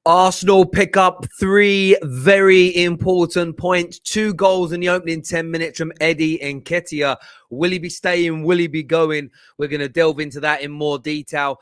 Arsenal pick up 3 very important points. 2 goals in the opening 10 minutes from Eddie Nketiah. Will he be staying? Will he be going? We're going to delve into that in more detail.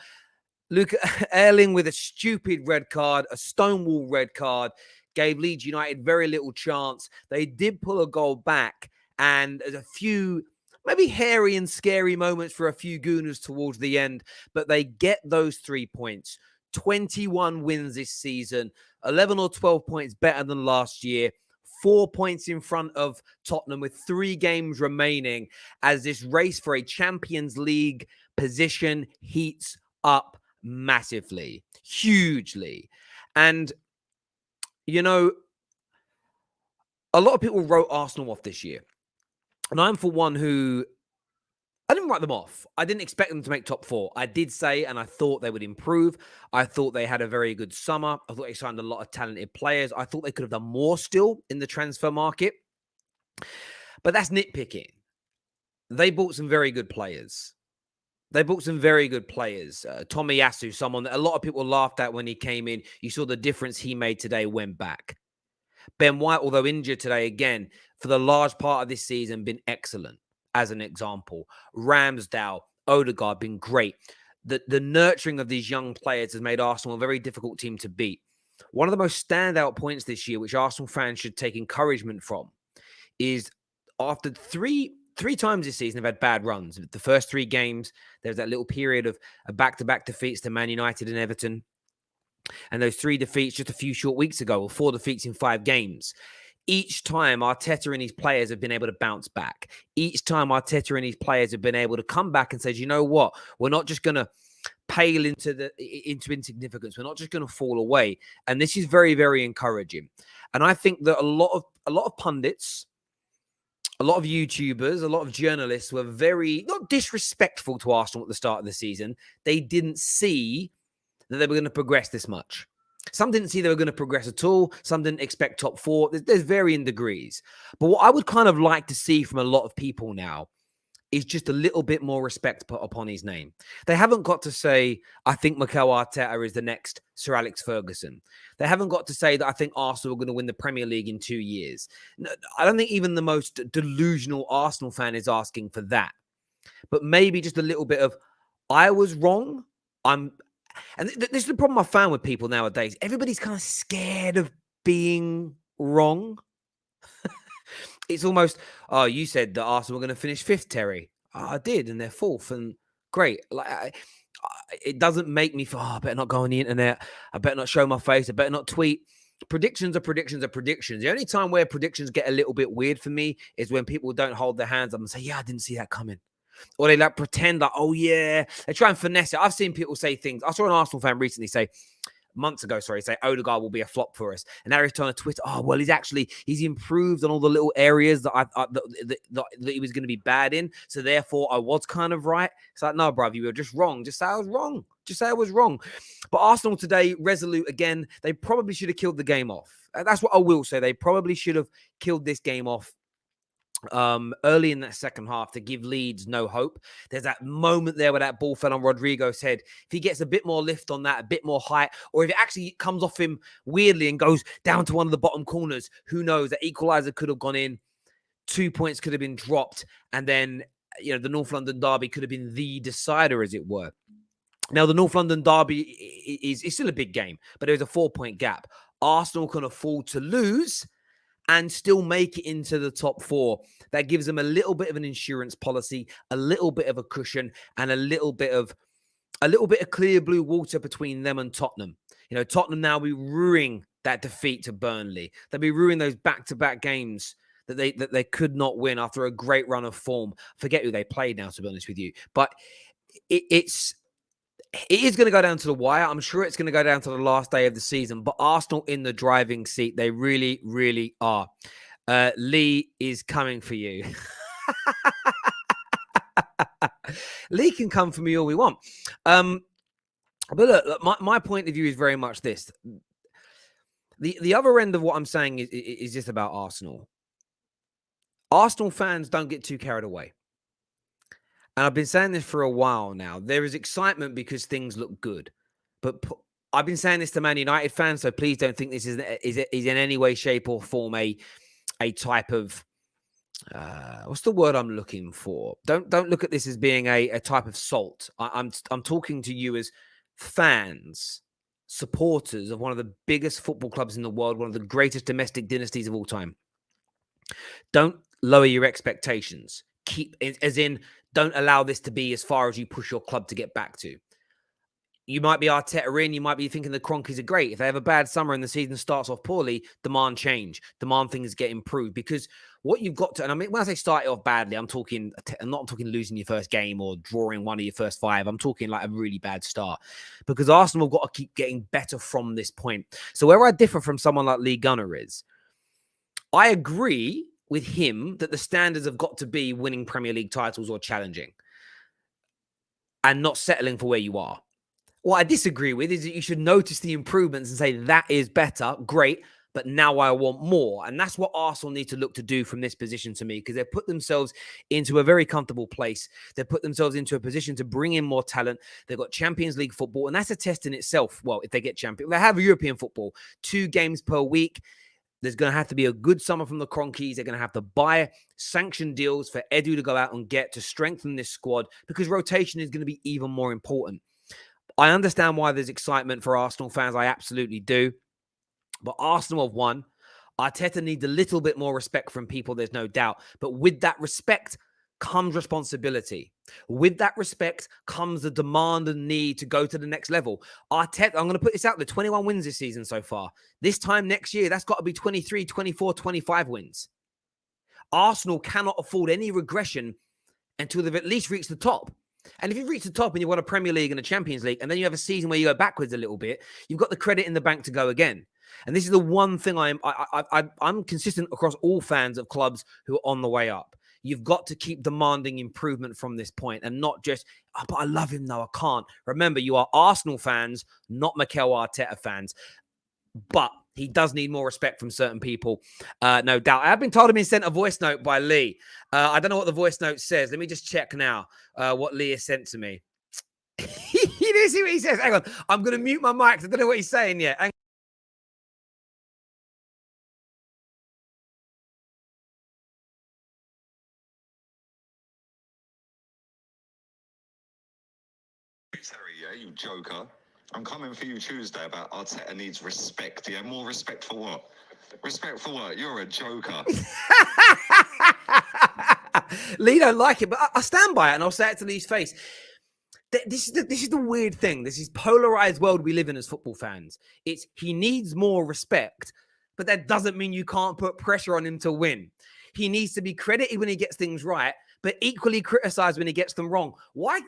Luke Ayling with a stupid red card, a stonewall red card, gave Leeds United very little chance. They did pull a goal back, and there's a few maybe hairy and scary moments for a few Gooners towards the end, but they get those 3 points. 21 wins this season, 11 or 12 points better than last year, 4 points in front of Tottenham with 3 games remaining as this race for a Champions League position heats up massively, hugely. And, you know, a lot of people wrote Arsenal off this year. And I'm for one who, I didn't write them off. I didn't expect them to make top 4. I did say, and I thought they would improve. I thought they had a very good summer. I thought they signed a lot of talented players. I thought they could have done more still in the transfer market. But that's nitpicking. They bought some very good players. Tomiyasu, someone that a lot of people laughed at when he came in. You saw the difference he made today, went back. Ben White, although injured today again, for the large part of this season, been excellent. As an example, Ramsdale, Odegaard, been great. The nurturing of these young players has made Arsenal a very difficult team to beat. One of the most standout points this year, which Arsenal fans should take encouragement from, is after three times this season, they've had bad runs. The first 3 games, there's that little period of back-to-back defeats to Man United and Everton. And those 3 defeats just a few short weeks ago, or 4 defeats in 5 games. Each time Arteta and his players have been able to bounce back. Each time Arteta and his players have been able to come back and say, you know what? We're not just going to pale into insignificance. We're not just going to fall away. And this is very, very encouraging. And I think that a lot of pundits, a lot of YouTubers, a lot of journalists were very, not disrespectful to Arsenal at the start of the season. They didn't see that they were going to progress this much. Some didn't see they were going to progress at all. Some didn't expect top 4. There's varying degrees. But what I would kind of like to see from a lot of people now is just a little bit more respect put upon his name. They haven't got to say, I think Mikel Arteta is the next Sir Alex Ferguson. They haven't got to say that I think Arsenal are going to win the Premier League in 2 years. I don't think even the most delusional Arsenal fan is asking for that. But maybe just a little bit of, I was wrong. And this is the problem I found with people nowadays. Everybody's kind of scared of being wrong. It's almost, oh, you said that Arsenal were going to finish 5th, Terry. Oh, I did, and they're 4th, and great. It doesn't make me feel, I better not go on the internet. I better not show my face. I better not tweet. Predictions are predictions are predictions. The only time where predictions get a little bit weird for me is when people don't hold their hands up and say, yeah, I didn't see that coming. Or they like pretend like, oh, yeah. They try and finesse it. I've seen people say things. I saw an Arsenal fan recently say, months ago, say Odegaard will be a flop for us. And now he's trying to Twitter, oh, well, he's improved on all the little areas that that he was going to be bad in. So therefore, I was kind of right. It's like, no, bruv, you were just wrong. Just say I was wrong. Just say I was wrong. But Arsenal today, resolute again. They probably should have killed the game off. That's what I will say. They probably should have killed this game off early in that second half to give Leeds no hope. There's that moment there where that ball fell on Rodrigo's head. If he gets a bit more lift on that, a bit more height, or if it actually comes off him weirdly and goes down to one of the bottom corners, who knows? That equalizer could have gone in, 2 points could have been dropped, and then, the North London derby could have been the decider, as it were. Now, the North London derby is still a big game, but there's a 4-point gap. Arsenal can afford to lose and still make it into the top 4. That gives them a little bit of an insurance policy, a little bit of a cushion, and a little bit of clear blue water between them and Tottenham. Tottenham now will be ruining that defeat to Burnley. They'll be ruining those back-to-back games that they could not win after a great run of form. Forget who they played now, to be honest with you. But it is going to go down to the wire. I'm sure it's going to go down to the last day of the season. But Arsenal in the driving seat, they really, really are. Lee is coming for you. Lee can come for me all we want. But look, my point of view is very much this. The other end of what I'm saying is just about Arsenal. Arsenal fans don't get too carried away. And I've been saying this for a while now. There is excitement because things look good. But I've been saying this to Man United fans, so please don't think this is in any way, shape, or form a type of what's the word I'm looking for? Don't look at this as being a type of salt. I'm talking to you as fans, supporters of one of the biggest football clubs in the world, one of the greatest domestic dynasties of all time. Don't lower your expectations. Don't allow this to be as far as you push your club to get back to. You might be Arteta in, you might be thinking the Cronkies are great. If they have a bad summer and the season starts off poorly, demand change. Demand things get improved. Because what you've got to, and I mean, when I say start it off badly, I'm not talking losing your first game or drawing one of your first 5. I'm talking like a really bad start. Because Arsenal have got to keep getting better from this point. So where I differ from someone like Lee Gunner is, I agree with him that the standards have got to be winning Premier League titles or challenging and not settling for where you are. What I disagree with is that you should notice the improvements and say, that is better, great, but now I want more. And that's what Arsenal need to look to do from this position to me, because they've put themselves into a very comfortable place. They've put themselves into a position to bring in more talent. They've got Champions League football, and that's a test in itself. Well, if they get champion, they have European football, 2 games per week. There's going to have to be a good summer from the Cronkies. They're going to have to buy sanction deals for Edu to go out and get to strengthen this squad, because rotation is going to be even more important. I understand why there's excitement for Arsenal fans. I absolutely do. But Arsenal have won. Arteta needs a little bit more respect from people, there's no doubt. But with that respect comes responsibility. With that respect comes the demand and need to go to the next level. Arteta, I'm going to put this out there, 21 wins this season so far. This time next year, that's got to be 23, 24, 25 wins. Arsenal cannot afford any regression until they've at least reached the top. And if you've reached the top and you've won a Premier League and a Champions League, and then you have a season where you go backwards a little bit, you've got the credit in the bank to go again. And this is the one thing I'm consistent across all fans of clubs who are on the way up. You've got to keep demanding improvement from this point and not just, oh, but I love him now, I can't. Remember, you are Arsenal fans, not Mikel Arteta fans. But he does need more respect from certain people, no doubt. I have been told I've been sent a voice note by Lee. I don't know what the voice note says. Let me just check now what Lee has sent to me. You didn't see what he says? Hang on. I'm going to mute my mic. I don't know what he's saying yet. Terry, yeah, you joker. I'm coming for you Tuesday about Arteta needs respect. Yeah, more respect for what? Respect for what? You're a joker. Lee don't like it, but I stand by it, and I'll say it to Lee's face. This is the weird thing. This is polarized world we live in as football fans. It's he needs more respect, but that doesn't mean you can't put pressure on him to win. He needs to be credited when he gets things right, but equally criticized when he gets them wrong. Why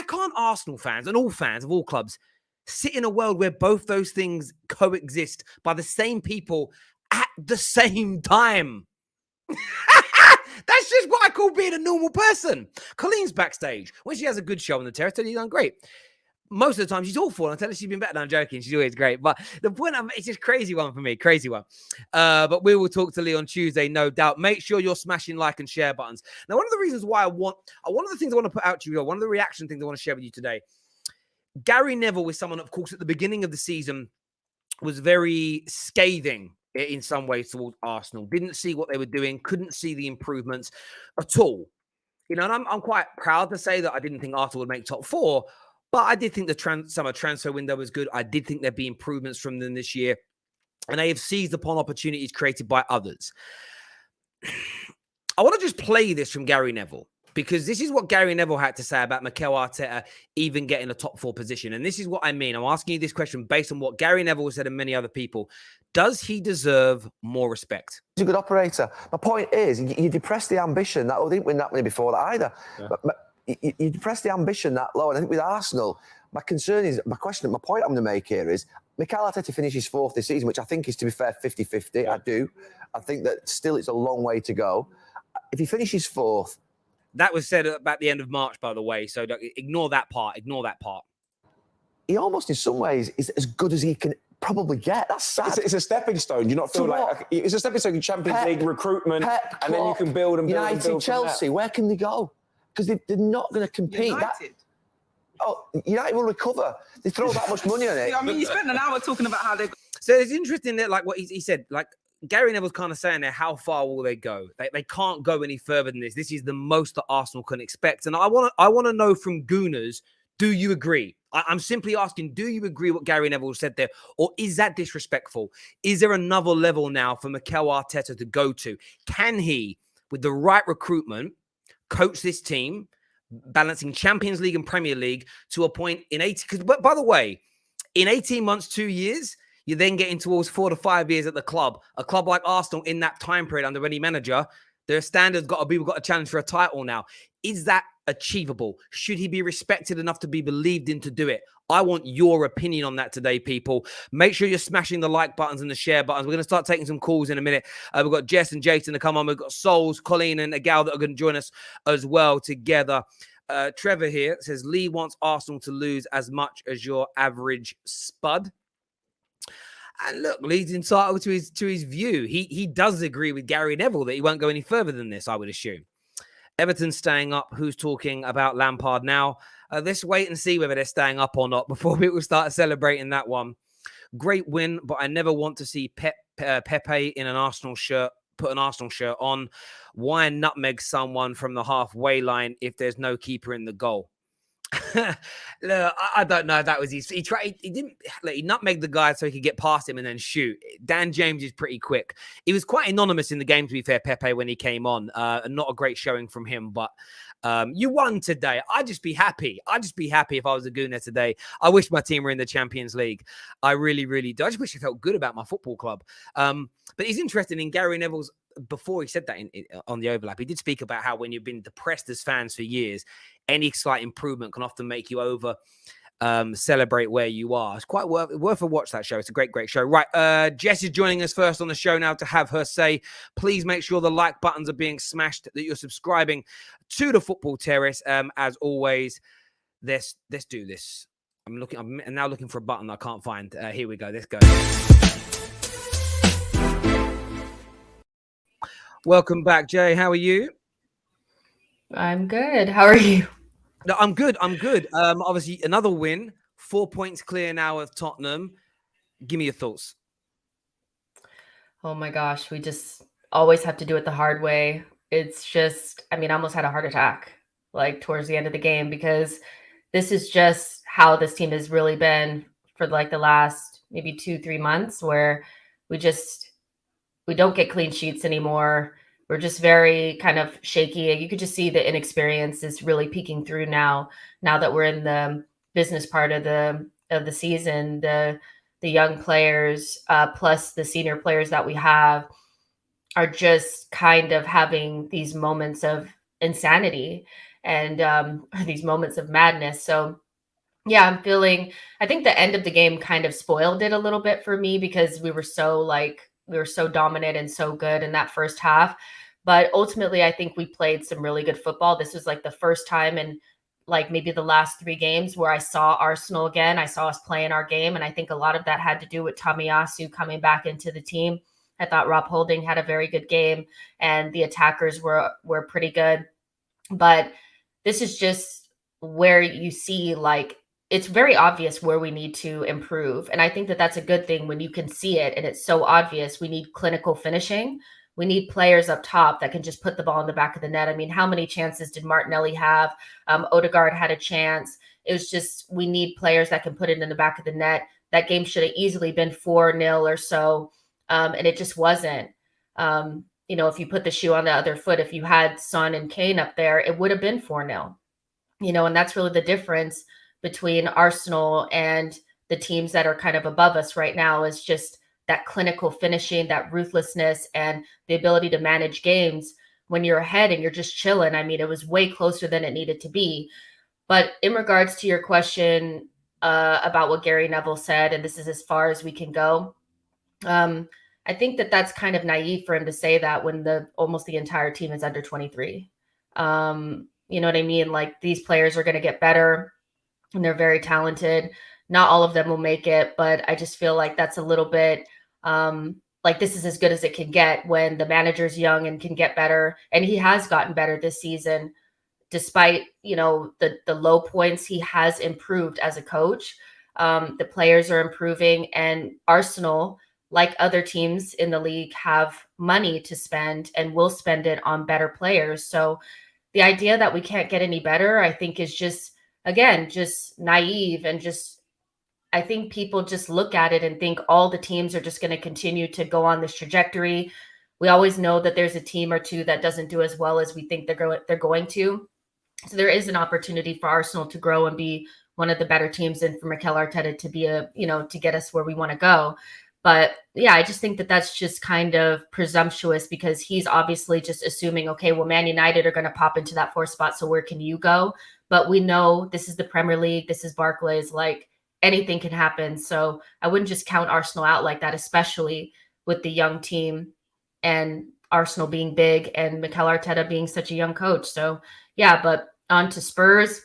can't Arsenal fans and all fans of all clubs sit in a world where both those things coexist by the same people at the same time? That's just what I call being a normal person. Colleen's backstage. When she has a good show on the terrace, she's done great. Most of the time, she's awful. I tell her she's been better. No, I'm joking. She's always great. But the point, it's just crazy one for me. Crazy one. But we will talk to Lee on Tuesday, no doubt. Make sure you're smashing like and share buttons. Now, one of the reasons why one of the things I want to put out to you, one of the reaction things I want to share with you today, Gary Neville was someone, of course, at the beginning of the season was very scathing in some ways towards Arsenal. Didn't see what they were doing, couldn't see the improvements at all. You know, and I'm quite proud to say that I didn't think Arsenal would make top 4, but I did think the summer transfer window was good. I did think there'd be improvements from them this year, and they have seized upon opportunities created by others. I want to just play this from Gary Neville, because this is what Gary Neville had to say about Mikel Arteta even getting a top 4 position. And this is what I mean. I'm asking you this question based on what Gary Neville said and many other people. Does he deserve more respect? He's a good operator. My point is, you depress the ambition. That didn't win that many before that either. Yeah. But you depress the ambition that low. And I think with Arsenal, my point I'm going to make here is, Mikel Arteta finishes 4th this season, which I think is, to be fair, 50-50. Yeah. I do. I think that still it's a long way to go. If he finishes 4th, that was said about the end of March, by the way. So ignore that part. Ignore that part. He almost, in some ways, is as good as he can probably get. That's sad. It's a stepping stone. You not feel like it's a stepping stone in Champions League recruitment, and then you can build and build. United, and build Chelsea, where can they go? Because they're not going to compete. Oh, United will recover. They throw that much money on it. Yeah, I mean, you spent an hour talking about how they. So it's interesting that, like what he said, like Gary Neville's kind of saying there, how far will they go? They can't go any further than this. This is the most that Arsenal can expect. And I want to know from Gooners, do you agree? I'm simply asking, do you agree what Gary Neville said there? Or is that disrespectful? Is there another level now for Mikel Arteta to go to? Can he, with the right recruitment, coach this team, balancing Champions League and Premier League to a point in 80? Because, by the way, in 18 months, 2 years, you're then getting towards 4 to 5 years at the club. A club like Arsenal in that time period under any manager, their standards got to be, we've got a challenge for a title now. Is that achievable? Should he be respected enough to be believed in to do it? I want your opinion on that today, people. Make sure you're smashing the like buttons and the share buttons. We're going to start taking some calls in a minute. We've got Jess and Jason to come on. We've got Souls, Colleen, and a gal that are going to join us as well together. Trevor here says, Lee wants Arsenal to lose as much as your average spud. And look, Lee's entitled to his view. He does agree with Gary Neville that he won't go any further than this, I would assume. Everton's staying up. Who's talking about Lampard now? Let's wait and see whether they're staying up or not before people start celebrating that one. Great win, but I never want to see Pepe in an Arsenal shirt, put an Arsenal shirt on. Why nutmeg someone from the halfway line if there's no keeper in the goal? Look, I don't know if that was he tried. He didn't. Like, he nutmegged the guy so he could get past him and then shoot. Dan James is pretty quick. He was quite anonymous in the game, to be fair, Pepe, when he came on. Not a great showing from him, but you won today. I'd just be happy. I'd just be happy if I was a Gooner today. I wish my team were in the Champions League. I really, really do. I just wish I felt good about my football club. But it's interesting in Gary Neville's. Before he said that on the overlap, he did speak about how when you've been depressed as fans for years, any slight improvement can often make you over celebrate where you are. It's quite worth a watch, that show. It's a great show. Right, Jess is joining us first on the show now to have her say. Please make sure the like buttons are being smashed, that you're subscribing to the Football Terrace. As always, let's do this. I'm now looking for a button I can't find. Here we go. Let's go. Welcome back, Jay. How are you? I'm good. How are you? No, I'm good. Obviously, another win. 4 points clear now of Tottenham. Give me your thoughts. Oh my gosh, we just always have to do it the hard way. It's just, I almost had a heart attack like towards the end of the game, because this is just how this team has really been for like the last maybe 2-3 months, where we don't get clean sheets anymore. We're just very kind of shaky. You could just see the inexperience is really peeking through now that we're in the business part of the season. The young players plus the senior players that we have are just kind of having these moments of insanity and these moments of madness. So yeah, I think the end of the game kind of spoiled it a little bit for me, because we were so dominant and so good in that first half. But ultimately, I think we played some really good football. This was like the first time in like maybe the last 3 games where I saw Arsenal again. I saw us playing our game. And I think a lot of that had to do with Tomiyasu coming back into the team. I thought Rob Holding had a very good game and the attackers were pretty good. But this is just where you see, like, it's very obvious where we need to improve. And I think that that's a good thing when you can see it and it's so obvious. We need clinical finishing. We need players up top that can just put the ball in the back of the net. I mean, how many chances did Martinelli have? Odegaard had a chance. It was just, we need players that can put it in the back of the net. That game should have easily been 4-0 or so. And it just wasn't. If you put the shoe on the other foot, if you had Son and Kane up there, it would have been 4-0. And that's really the difference between Arsenal and the teams that are kind of above us right now, is just that clinical finishing, that ruthlessness, and the ability to manage games when you're ahead and you're just chilling. I mean, it was way closer than it needed to be. But in regards to your question about what Gary Neville said, and this is as far as we can go, I think that that's kind of naive for him to say that when almost the entire team is under 23. You know what I mean? Like, these players are going to get better and they're very talented. Not all of them will make it, but I just feel like that's a little bit like this is as good as it can get when the manager's young and can get better. And he has gotten better this season. despite, the low points, he has improved as a coach. The players are improving, and Arsenal, like other teams in the league, have money to spend and will spend it on better players. So the idea that we can't get any better, I think, is just, again, just naive. And just, I think people just look at it and think all the teams are just going to continue to go on this trajectory. We always know that there's a team or two that doesn't do as well as we think they're going to. So there is an opportunity for Arsenal to grow and be one of the better teams, and for Mikel Arteta to be to get us where we want to go. But yeah, I just think that that's just kind of presumptuous, because he's obviously just assuming, okay, well, Man United are going to pop into that 4th spot, so where can you go? But we know this is the Premier League, this is Barclays, like anything can happen. So I wouldn't just count Arsenal out like that, especially with the young team and Arsenal being big and Mikel Arteta being such a young coach. So yeah, but on to Spurs.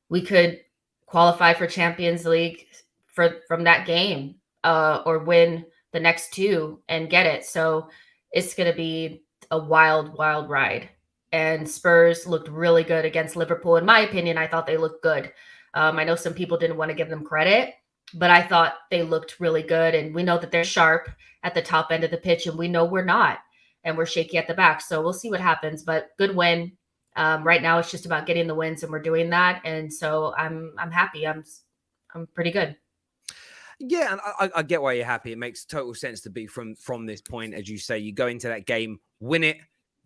We could qualify for Champions League from that game, or win the next 2 and get it. So it's going to be a wild, wild ride. And Spurs looked really good against Liverpool. In my opinion, I thought they looked good. I know some people didn't want to give them credit, but I thought they looked really good. And we know that they're sharp at the top end of the pitch, and we know we're not, and we're shaky at the back. So we'll see what happens, but good win. Right now it's just about getting the wins, and we're doing that. And so I'm happy. I'm pretty good. Yeah, and I get why you're happy. It makes total sense to be from this point. As you say, you go into that game, win it,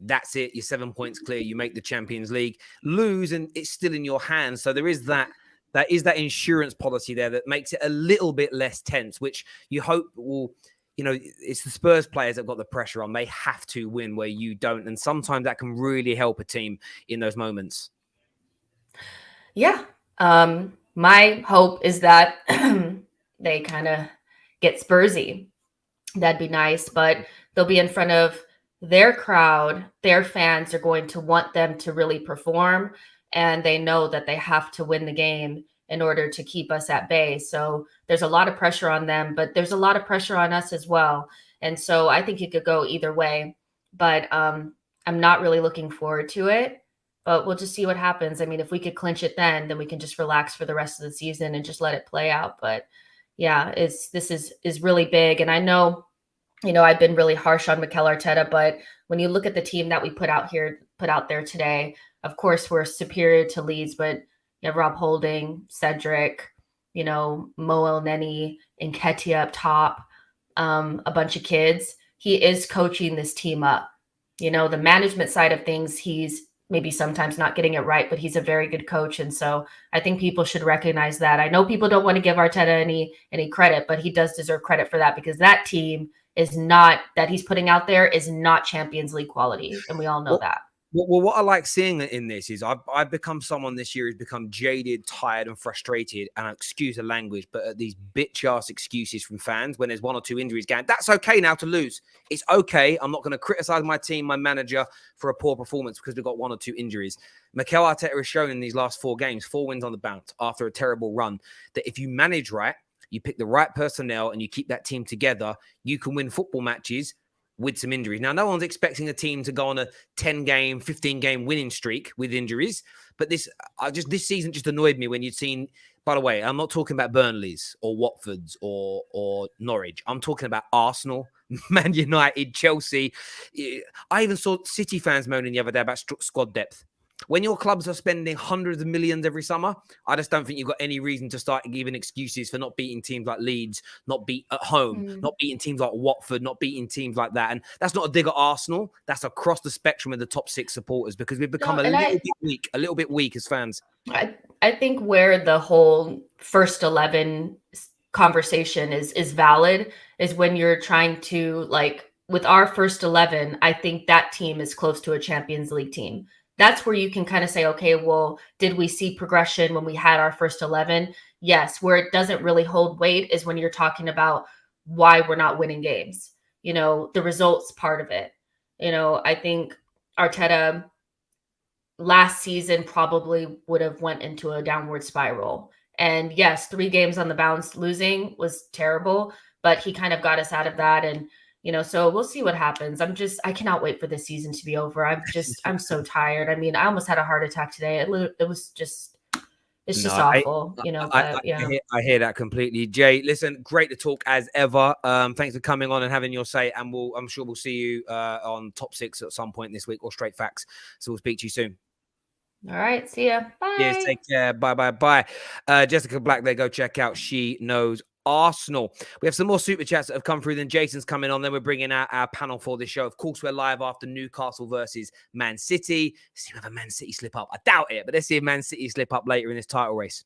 that's it. You're 7 points clear. You make the Champions League. Lose, and it's still in your hands. So there is that insurance policy there that makes it a little bit less tense, which you hope will, it's the Spurs players that got the pressure on. They have to win where you don't. And sometimes that can really help a team in those moments. Yeah. My hope is that they kind of get Spursy. That'd be nice, but they'll be in front of their crowd. Their fans are going to want them to really perform, and they know that they have to win the game in order to keep us at bay. So there's a lot of pressure on them, but there's a lot of pressure on us as well. And so I think it could go either way, but I'm not really looking forward to it, but we'll just see what happens. I mean, if we could clinch it, then we can just relax for the rest of the season and just let it play out. But yeah, this is really big. And I know, I've been really harsh on Mikel Arteta, but when you look at the team that we put out there today, of course, we're superior to Leeds, but you have Rob Holding, Cedric, Mo Elneny, Nketiah up top, a bunch of kids. He is coaching this team up. The management side of things, he's maybe sometimes not getting it right, but he's a very good coach. And so I think people should recognize that. I know people don't want to give Arteta any credit, but he does deserve credit for that, because that team that he's putting out there is not Champions League quality. And we all know that. Well, what I like seeing in this is I've become someone this year who's become jaded, tired, and frustrated. And I excuse the language, but at these bitch-ass excuses from fans when there's 1 or 2 injuries going, that's okay now to lose. It's okay. I'm not going to criticize my team, my manager for a poor performance because we've got 1 or 2 injuries. Mikel Arteta has shown in these last 4 games, 4 wins on the bounce after a terrible run, that if you manage right, you pick the right personnel, and you keep that team together, you can win football matches with some injuries. Now, no one's expecting a team to go on a 10-game, 15-game winning streak with injuries, but this season just annoyed me when you'd seen, by the way, I'm not talking about Burnley's or Watford's or Norwich. I'm talking about Arsenal, Man United, Chelsea. I even saw City fans moaning the other day about squad depth. When your clubs are spending hundreds of millions every summer, I just don't think you've got any reason to start giving excuses for not beating teams like Leeds, not beat at home, not beating teams like Watford, not beating teams like that. And that's not a dig at Arsenal. That's across the spectrum of the top 6 supporters, because we've become a little bit weak as fans. I think where the whole first 11 conversation is valid is when you're trying to, with our first 11, I think that team is close to a Champions League team. That's where you can kind of say, okay, well, did we see progression when we had our first 11? Yes. Where it doesn't really hold weight is when you're talking about why we're not winning games, the results part of it. I think Arteta last season probably would have went into a downward spiral. And yes, 3 games on the bounce losing was terrible, but he kind of got us out of that. And, So we'll see what happens. I cannot wait for this season to be over. I'm so tired. I mean, I almost had a heart attack today. It was just, it's just awful, but yeah. I hear that completely. Jay, listen, great to talk as ever. Thanks for coming on and having your say. And I'm sure we'll see you on Top 6 at some point this week or Straight Facts. So we'll speak to you soon. All right. See ya. Bye. Yes, take care. Bye. Jessica Black there. Go check out She Knows Arsenal. We have some more super chats that have come through. Then Jason's coming on. Then we're bringing out our panel for this show. Of course, we're live after Newcastle versus Man City. Let's see if Man City slip up. I doubt it, but let's see if Man City slip up later in this title race.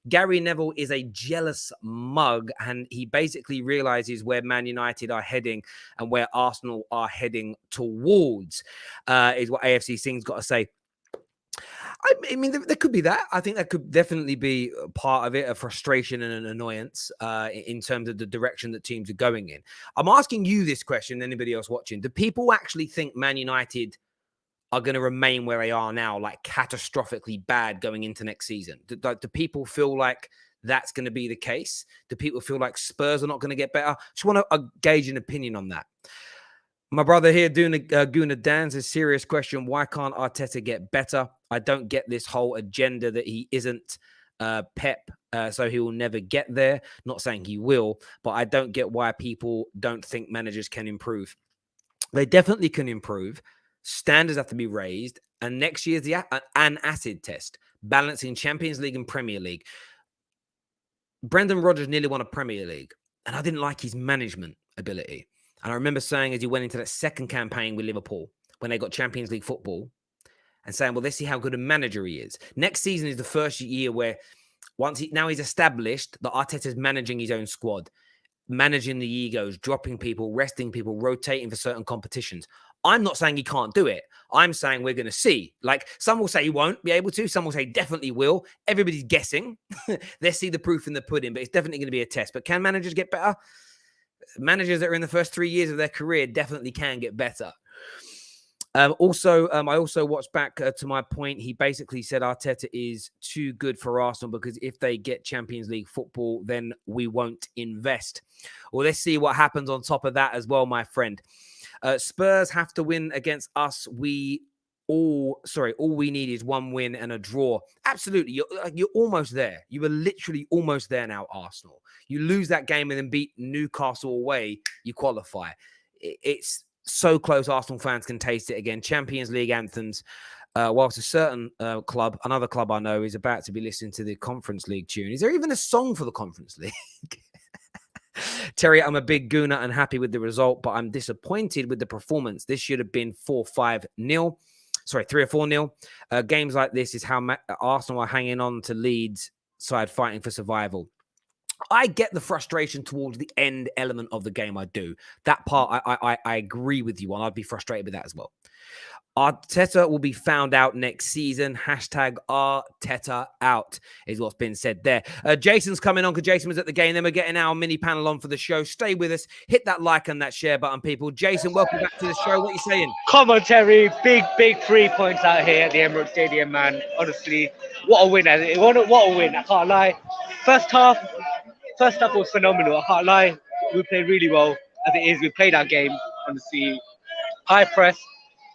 Gary Neville is a jealous mug, and he basically realizes where Man United are heading and where Arsenal are heading towards, is what AFC Sing's got to say. I mean, there could be that. I think that could definitely be part of it, a frustration and an annoyance in terms of the direction that teams are going in. I'm asking you this question, anybody else watching. Do people actually think Man United are going to remain where they are now, like catastrophically bad going into next season? Do people feel like that's going to be the case? Do people feel like Spurs are not going to get better? Just want to gauge an opinion on that. My brother here doing Guna Dan's a serious question. Why can't Arteta get better? I don't get this whole agenda that he isn't Pep, so he will never get there. Not saying he will, but I don't get why people don't think managers can improve. They definitely can improve. Standards have to be raised. And next year's an acid test, balancing Champions League and Premier League. Brendan Rodgers nearly won a Premier League, and I didn't like his management ability. And I remember saying as he went into that second campaign with Liverpool, when they got Champions League football, and saying, well, let's see how good a manager he is. Next season is the first year where now he's established that Arteta's managing his own squad, managing the egos, dropping people, resting people, rotating for certain competitions. I'm not saying he can't do it. I'm saying we're going to see. Like, some will say he won't be able to. Some will say definitely will. Everybody's guessing. Let's see the proof in the pudding, but it's definitely going to be a test. But can managers get better? Managers that are in the first 3 years of their career definitely can get better. I also watched back to my point. He basically said Arteta is too good for Arsenal because if they get Champions League football, then we won't invest. Well, let's see what happens on top of that as well, my friend. Spurs have to win against us. All we need is one win and a draw. Absolutely. You're almost there. You are literally almost there now, Arsenal. You lose that game and then beat Newcastle away, you qualify. It's so close. Arsenal fans can taste it again. Champions League anthems. Whilst a certain another club I know is about to be listening to the Conference League tune. Is there even a song for the Conference League? Terry, I'm a big gooner and happy with the result, but I'm disappointed with the performance. This should have been 3 or 4-0. Games like this is how Arsenal are hanging on to Leeds side fighting for survival. I get the frustration towards the end element of the game. I do. That part I agree with you on. I'd be frustrated with that as well. Arteta will be found out next season. Hashtag Arteta out is what's been said there. Jason's coming on because Jason was at the game. Then we're getting our mini panel on for the show. Stay with us. Hit that like and that share button, people. Jason, welcome back to the show. What are you saying? Come on, Terry. Big 3 points out here at the Emirates Stadium, man. Honestly, what a win. What a win. I can't lie. First half was phenomenal. I can't lie. We played really well as it is. We played our game, honestly. High press.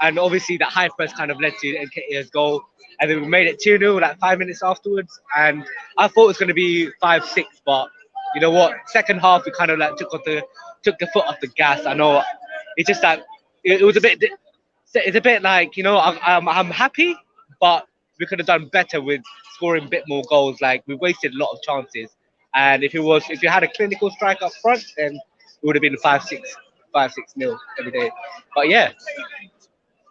And obviously that high press kind of led to Nketiah's goal. And then we made it 2-0 like 5 minutes afterwards. And I thought it was going to be 5-6, but you know what? Second half, we kind of like took the foot off the gas. I know it's just that it was a bit. It's a bit like, you know, I'm happy, but we could have done better with scoring a bit more goals. Like, we wasted a lot of chances. And if you had a clinical strike up front, then it would have been 5-6 nil every day. But yeah.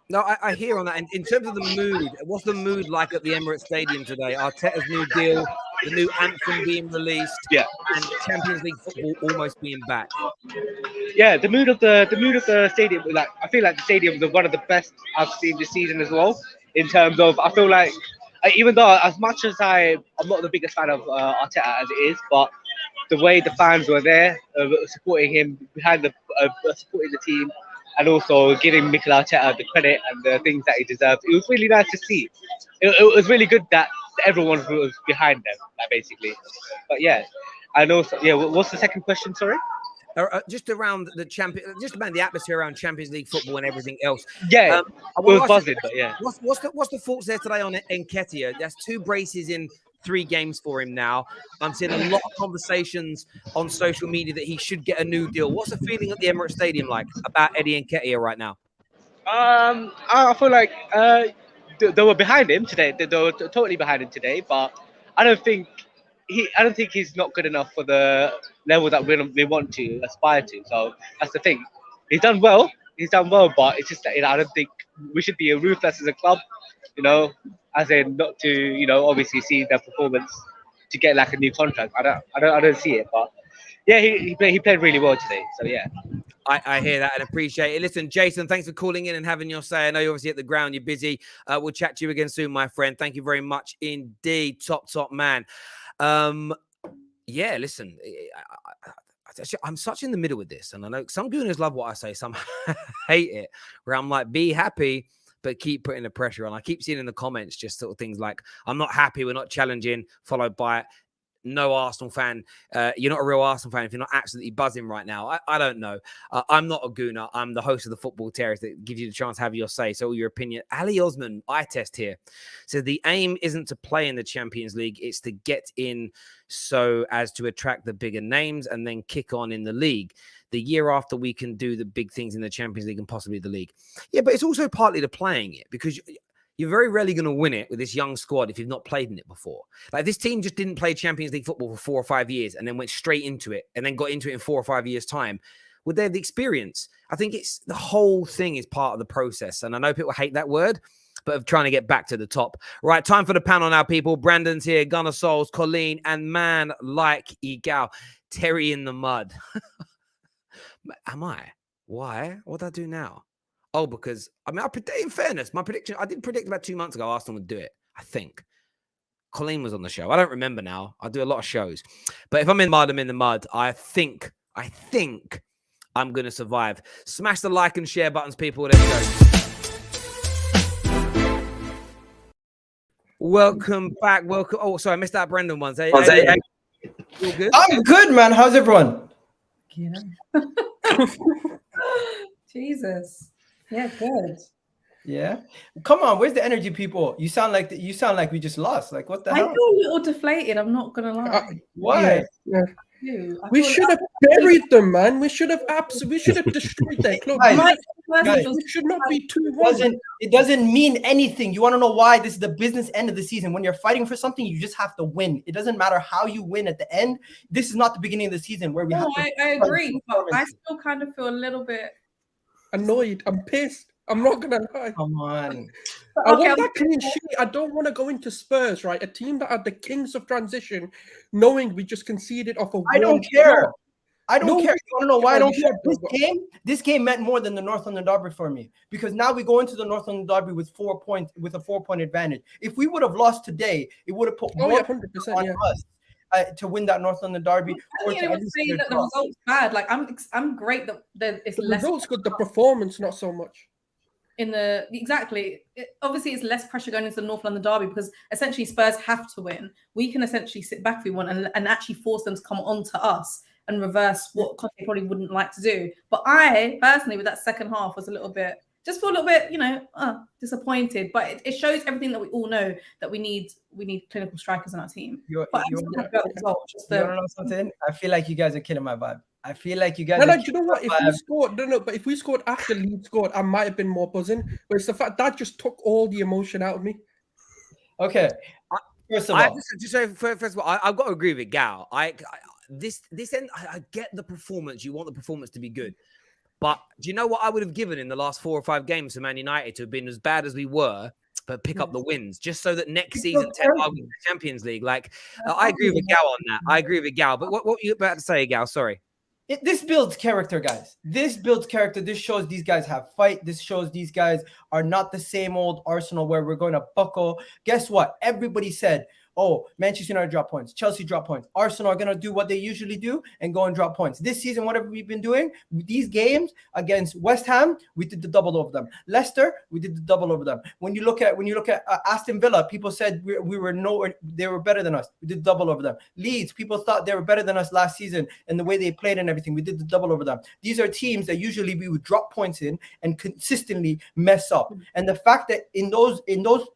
No, I hear on that. And in terms of the mood, what's the mood like at the Emirates Stadium today? Arteta's new deal, the new anthem being released, and Champions League football almost being back. Yeah, the mood of the stadium. Like, I feel like the stadium is one of the best I've seen this season as well. In terms of, I feel like, even though as much as I'm not the biggest fan of Arteta as it is, but the way the fans were there, supporting him behind supporting the team. And also giving Mikel Arteta the credit and the things that he deserves. It was really nice to see. It was really good that everyone was behind them, like, basically. But yeah, and also, what's the second question? Sorry. just around the just about the atmosphere around Champions League football and everything else. Yeah, I it was want to ask buzzing, you, but yeah. what's the thoughts there today on Nketiah? That's 2 braces in 3 games for him now. I'm seeing a lot of conversations on social media that he should get a new deal. What's the feeling at the Emirates Stadium like about Eddie Nketiah right now? I feel like they were behind him today. They were totally behind him today, but I don't think he's not good enough for the level that we want to aspire to. So that's the thing. He's done well. But it's just that I don't think we should be ruthless as a club. As in not to obviously see their performance to get like a new contract. I don't see it, but yeah, he played really well today. So yeah. I hear that and appreciate it. Listen, Jason, thanks for calling in and having your say. I know you're obviously at the ground. You're busy. We'll chat to you again soon, my friend. Thank you very much indeed. Top man. Yeah, listen, I'm such in the middle with this. And I know some gooners love what I say. Some hate it. Where I'm like, be happy, but keep putting the pressure on. I keep seeing in the comments just sort of things like, I'm not happy. We're not challenging, followed by no Arsenal fan. You're not a real Arsenal fan if you're not absolutely buzzing right now. I don't know. I'm not a gooner. I'm the host of the Football Terrace that gives you the chance to have your say. So your opinion. Ali Osman, eye test here. So the aim isn't to play in the Champions League. It's to get in so as to attract the bigger names and then kick on in the league. The year after we can do the big things in the Champions League and possibly the league. Yeah, but it's also partly to playing it because you're very rarely going to win it with this young squad if you've not played in it before. Like this team just didn't play Champions League football for 4 or 5 years and then went straight into it and then got into it in 4 or 5 years' time. Would they have the experience? I think it's the whole thing is part of the process. And I know people hate that word, but of trying to get back to the top. Right, time for the panel now, people. Brandon's here, Gunnar Souls, Colleen, and man like Igal. Terry in the mud. Am I? Why? What did I do now? Oh, because, I mean, in fairness, my prediction, I did predict about 2 months ago Arsenal would do it, I think. Colleen was on the show. I don't remember now. I do a lot of shows. But if I'm in the mud, I'm in the mud. I think I'm going to survive. Smash the like and share buttons, people. Let's go. Welcome back. Welcome. Oh, sorry, I missed that Brendan one. Hey, you good? I'm good, man. How's everyone? Yeah. Jesus. Yeah, good. Yeah. Come on, where's the energy, people? You sound like we just lost. Like, what the hell? I feel a little deflated. I'm not gonna lie. Why? Yeah. We should have buried them, man. We should have destroyed their club. We should not be 2-1. It doesn't mean anything. You want to know why? This is the business end of the season. When you're fighting for something, you just have to win. It doesn't matter how you win at the end. This is not the beginning of the season where we have to. I agree, but I still kind of feel a little bit annoyed. I'm pissed. I'm not gonna lie. Come on. I want that clean sheet. I don't want to go into Spurs, right? A team that are the kings of transition, knowing we just conceded off of. I don't care. I don't care. You want to know why I don't care? This game meant more than the North London Derby for me because now we go into the North London Derby with 4 points, with a 4-point advantage. If we would have lost today, it would have put more 100%, on us. To win that North London Derby, or to say that the results bad. Like I'm great that it's the less results good. The performance not so much. Obviously it's less pressure going into the North London Derby because essentially Spurs have to win. We can essentially sit back if we want and actually force them to come onto us and reverse what they probably wouldn't like to do. But I personally, with that second half, was a little bit disappointed. But it shows everything that we all know that we need clinical strikers on our team. You want to know something? I feel like you guys are killing my vibe. I feel like you guys. No, you know what? If we scored after Leeds scored, I might have been more buzzing. But it's the fact that just took all the emotion out of me. Okay. First of all, I've got to agree with Gal. This end, I get the performance. You want the performance to be good, but do you know what I would have given in the last 4 or 5 games for Man United to have been as bad as we were, but pick up the wins, just so that next season 10 I'll win the Champions League. Like I agree with Gal on that. I agree with Gal. But what were you about to say, Gal? Sorry. This builds character, guys. This builds character. This shows these guys have fight. This shows these guys are not the same old Arsenal where we're going to buckle. Guess what? Everybody said Oh, Manchester United drop points, Chelsea drop points, Arsenal are going to do what they usually do and go and drop points. This season, what have we been doing? These games against West Ham, we did the double over them. Leicester, we did the double over them. When you look at Aston Villa, people said we were nowhere, they were better than us. We did double over them. Leeds, people thought they were better than us last season and the way they played and everything. We did the double over them. These are teams that usually we would drop points in and consistently mess up. And the fact that in those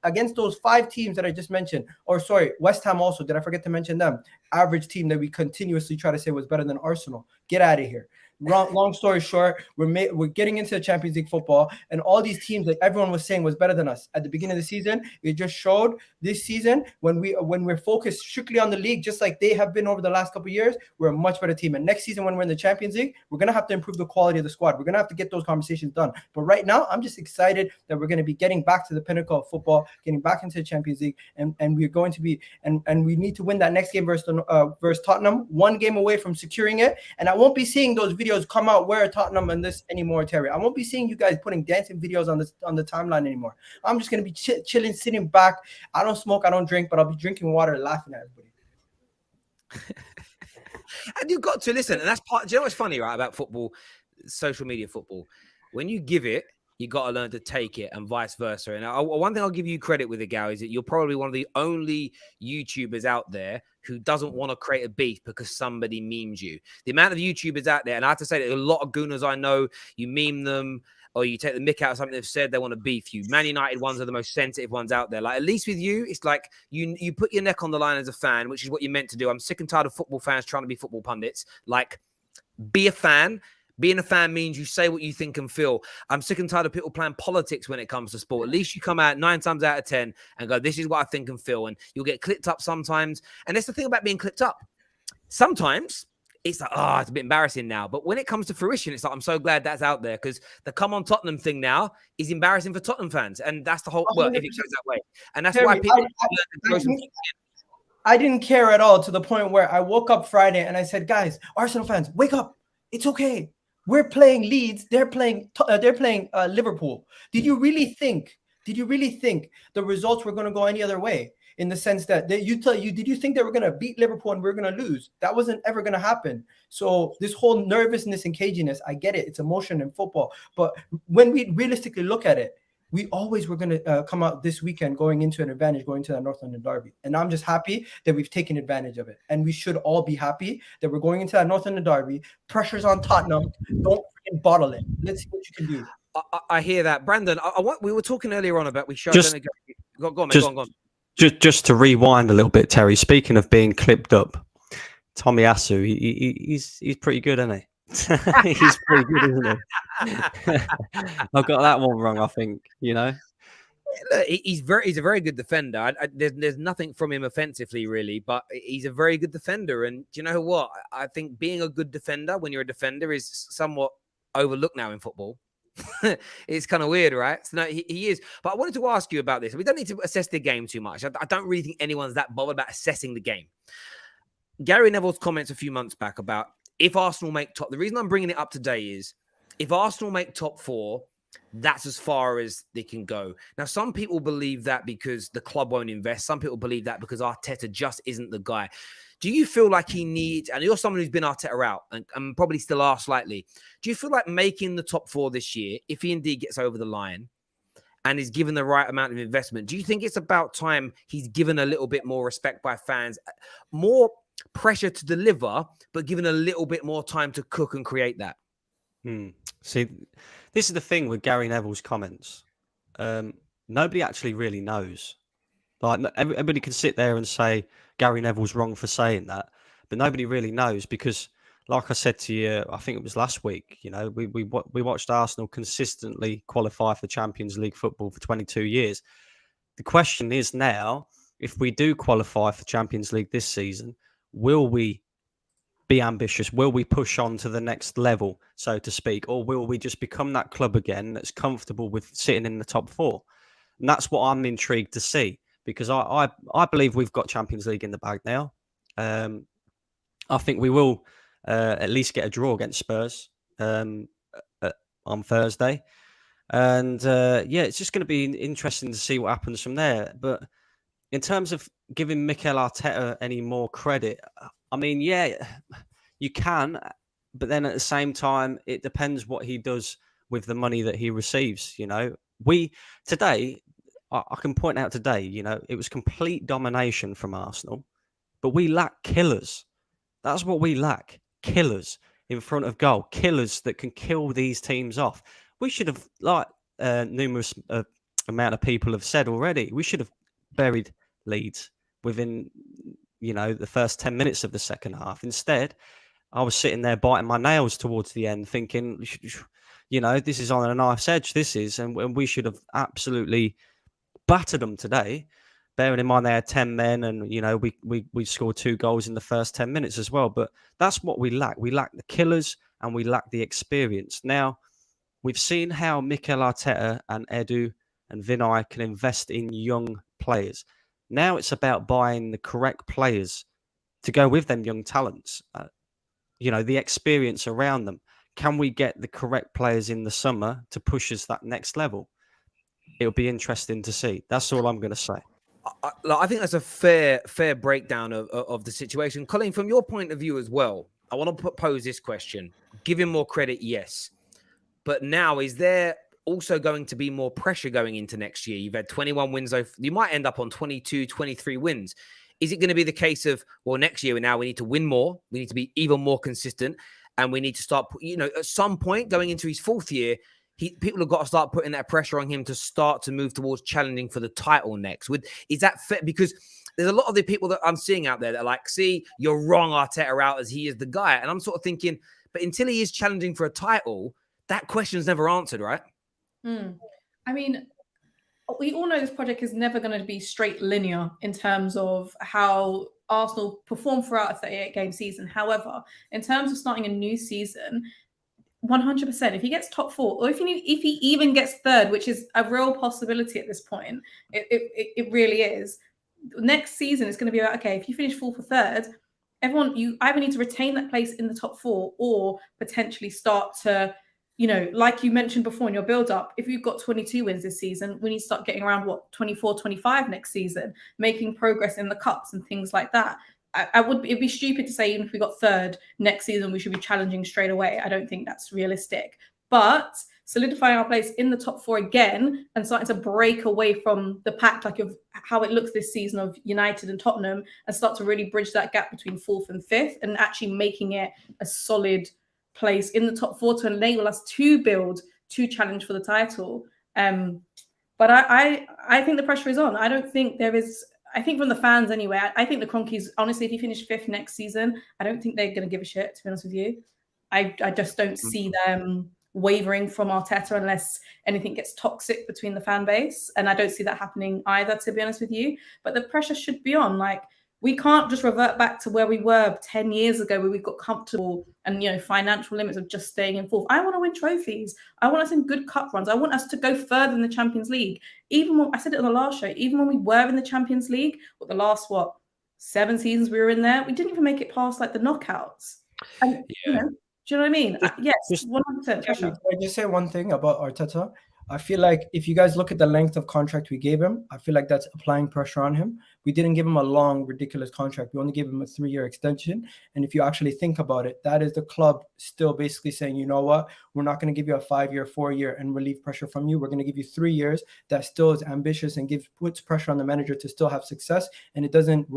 against those 5 teams that I just mentioned, or sorry, West Ham also, did I forget to mention them? Average team that we continuously try to say was better than Arsenal. Get out of here. Long story short, we're getting into the Champions League football, and all these teams that everyone was saying was better than us at the beginning of the season, it just showed this season when we're focused strictly on the league, just like they have been over the last couple of years, we're a much better team. And next season, when we're in the Champions League, we're gonna have to improve the quality of the squad. We're gonna have to get those conversations done. But right now, I'm just excited that we're gonna be getting back to the pinnacle of football, getting back into the Champions League, and we're going to be and we need to win that next game versus Tottenham, 1 game away from securing it. And I won't be seeing those videos come out where Tottenham and this anymore, Terry. I won't be seeing you guys putting dancing videos on the timeline anymore. I'm just gonna be chilling, sitting back. I don't smoke, I don't drink, but I'll be drinking water, laughing at everybody. And you've got to listen, and that's part. Do you know what's funny, right, about football, social media football? When you give it, you got to learn to take it, and vice versa. And one thing I'll give you credit with, Gal, is that you're probably one of the only YouTubers out there who doesn't want to create a beef because somebody memes you. The amount of YouTubers out there, and I have to say that a lot of gooners I know, you meme them, or you take the mick out of something they've said, they want to beef you. Man United ones are the most sensitive ones out there. Like, at least with you, it's like you put your neck on the line as a fan, which is what you're meant to do. I'm sick and tired of football fans trying to be football pundits. Like, be a fan. Being a fan means you say what you think and feel. I'm sick and tired of people playing politics when it comes to sport. At least you come out 9 times out of 10 and go, this is what I think and feel. And you'll get clipped up sometimes. And that's the thing about being clipped up. Sometimes it's like, it's a bit embarrassing now. But when it comes to fruition, it's like, I'm so glad that's out there, because the come on Tottenham thing now is embarrassing for Tottenham fans. And that's the whole, well, if it goes that way. And that's why people I didn't care at all, to the point where I woke up Friday and I said, guys, Arsenal fans, wake up. It's okay. We're playing Leeds. They're playing Liverpool. Did you really think the results were going to go any other way? In the sense that did you think they were going to beat Liverpool and we're going to lose? That wasn't ever going to happen. So this whole nervousness and caginess, I get it. It's emotion in football. But when we realistically look at it, we always were going to come out this weekend going into an advantage, going to that North London derby. And I'm just happy that we've taken advantage of it. And we should all be happy that we're going into that North London derby. Pressure's on Tottenham. Don't freaking bottle it. Let's see what you can do. I hear that. Brandon, we were talking earlier on about go on, mate, go on. Just to rewind a little bit, Terry, speaking of being clipped up, Tommy Asu, he's pretty good, isn't he? He's pretty good, isn't he? I've got that one wrong, I think, Look, he's a very good defender. There's nothing from him offensively, really, but he's a very good defender. And do you know what? I think being a good defender when you're a defender is somewhat overlooked now in football. It's kind of weird, right? So no, he is. But I wanted to ask you about this. We don't need to assess the game too much. I don't really think anyone's that bothered about assessing the game. Gary Neville's comments a few months back about if Arsenal make top, the reason I'm bringing it up today is if Arsenal make top 4, that's as far as they can go. Now, some people believe that because the club won't invest. Some people believe that because Arteta just isn't the guy. Do you feel like he needs, and you're someone who's been Arteta out and probably still are slightly, do you feel like making the top 4 this year, if he indeed gets over the line and is given the right amount of investment, do you think it's about time he's given a little bit more respect by fans, more pressure to deliver, but given a little bit more time to cook and create that? See, this is the thing with Gary Neville's comments. Nobody actually really knows. Like, everybody can sit there and say Gary Neville's wrong for saying that, but nobody really knows because, like I said to you, I think it was last week, we watched Arsenal consistently qualify for Champions League football for 22 years. The question is now, if we do qualify for Champions League this season, will we be ambitious? Will we push on to the next level, so to speak? Or will we just become that club again that's comfortable with sitting in the top 4? And that's what I'm intrigued to see, because I believe we've got Champions League in the bag now. I think we will at least get a draw against Spurs on Thursday. And it's just going to be interesting to see what happens from there. But in terms of giving Mikel Arteta any more credit, I mean, yeah, you can, but then at the same time, it depends what he does with the money that he receives. You know, today, I can point out today, you know, it was complete domination from Arsenal, but we lack killers. That's what we lack. Killers in front of goal. Killers that can kill these teams off. We should have, like numerous amount of people have said already, we should have buried Leeds within, you know, the first 10 minutes of the second half. Instead, I was sitting there biting my nails towards the end thinking, you know, this is on a knife's edge, this is, and we should have absolutely battered them today, bearing in mind they had 10 men and, you know, we scored 2 goals in the first 10 minutes as well. But that's what we lack. We lack the killers and we lack the experience. Now, we've seen how Mikel Arteta and Edu and Vinay can invest in young players. Now it's about buying the correct players to go with them young talents. You know, the experience around them. Can we get the correct players in the summer to push us that next level? It'll be interesting to see. That's all I'm going to say. I think that's a fair breakdown of the situation. Colin, from your point of view as well, I want to pose this question. Give him more credit, yes. But now, is there also going to be more pressure going into next year? You've had 21 wins. You might end up on 22, 23 wins. Is it going to be the case of, well, next year now we need to win more, we need to be even more consistent, and we need to start, you know, at some point going into his 4th year, people have got to start putting that pressure on him to start to move towards challenging for the title next. Is that fair? Because there's a lot of the people that I'm seeing out there that are like, see, you're wrong, Arteta out as he is the guy. And I'm sort of thinking, but until he is challenging for a title, that question's never answered, right? I mean, we all know this project is never going to be straight linear in terms of how Arsenal perform throughout a 38-game season. However, in terms of starting a new season, 100%, if he gets top 4, or if he even gets 3rd, which is a real possibility at this point, it really is. Next season is going to be about, okay, if you finish 4th or 3rd, you either need to retain that place in the top 4 or potentially start to, you know, like you mentioned before in your build-up, if you've got 22 wins this season, we need to start getting around, 24, 25 next season, making progress in the cups and things like that. It'd be stupid to say even if we got 3rd next season, we should be challenging straight away. I don't think that's realistic. But solidifying our place in the top 4 again and starting to break away from the pack, like of how it looks this season of United and Tottenham, and start to really bridge that gap between 4th and 5th and actually making it a solid place in the top 4 to enable us to build to challenge for the title. But I think the pressure is on. I don't think there is. I think from the fans anyway, I think the Cronkies, honestly, if you finish 5th next season, I don't think they're going to give a shit, to be honest with you. I just don't see them wavering from Arteta unless anything gets toxic between the fan base. And I don't see that happening either, to be honest with you. But the pressure should be on. Like, we can't just revert back to where we were 10 years ago, where we've got comfortable and, you know, financial limits of just staying in 4th. I want to win trophies. I want us in good cup runs. I want us to go further in the Champions League. Even when I said it on the last show, even when we were in the Champions League, the last 7 seasons we were in there, we didn't even make it past like the knockouts. And you know, do you know what I mean? Yes, 100% pressure. Can I just say one thing about Arteta? I feel like if you guys look at the length of contract we gave him, I feel like that's applying pressure on him. We didn't give him a long, ridiculous contract. We only gave him a 3-year extension. And if you actually think about it, that is the club still basically saying, you know what, we're not going to give you a 5-year, 4-year and relieve pressure from you. We're going to give you 3 years that still is ambitious and puts pressure on the manager to still have success. And it doesn't,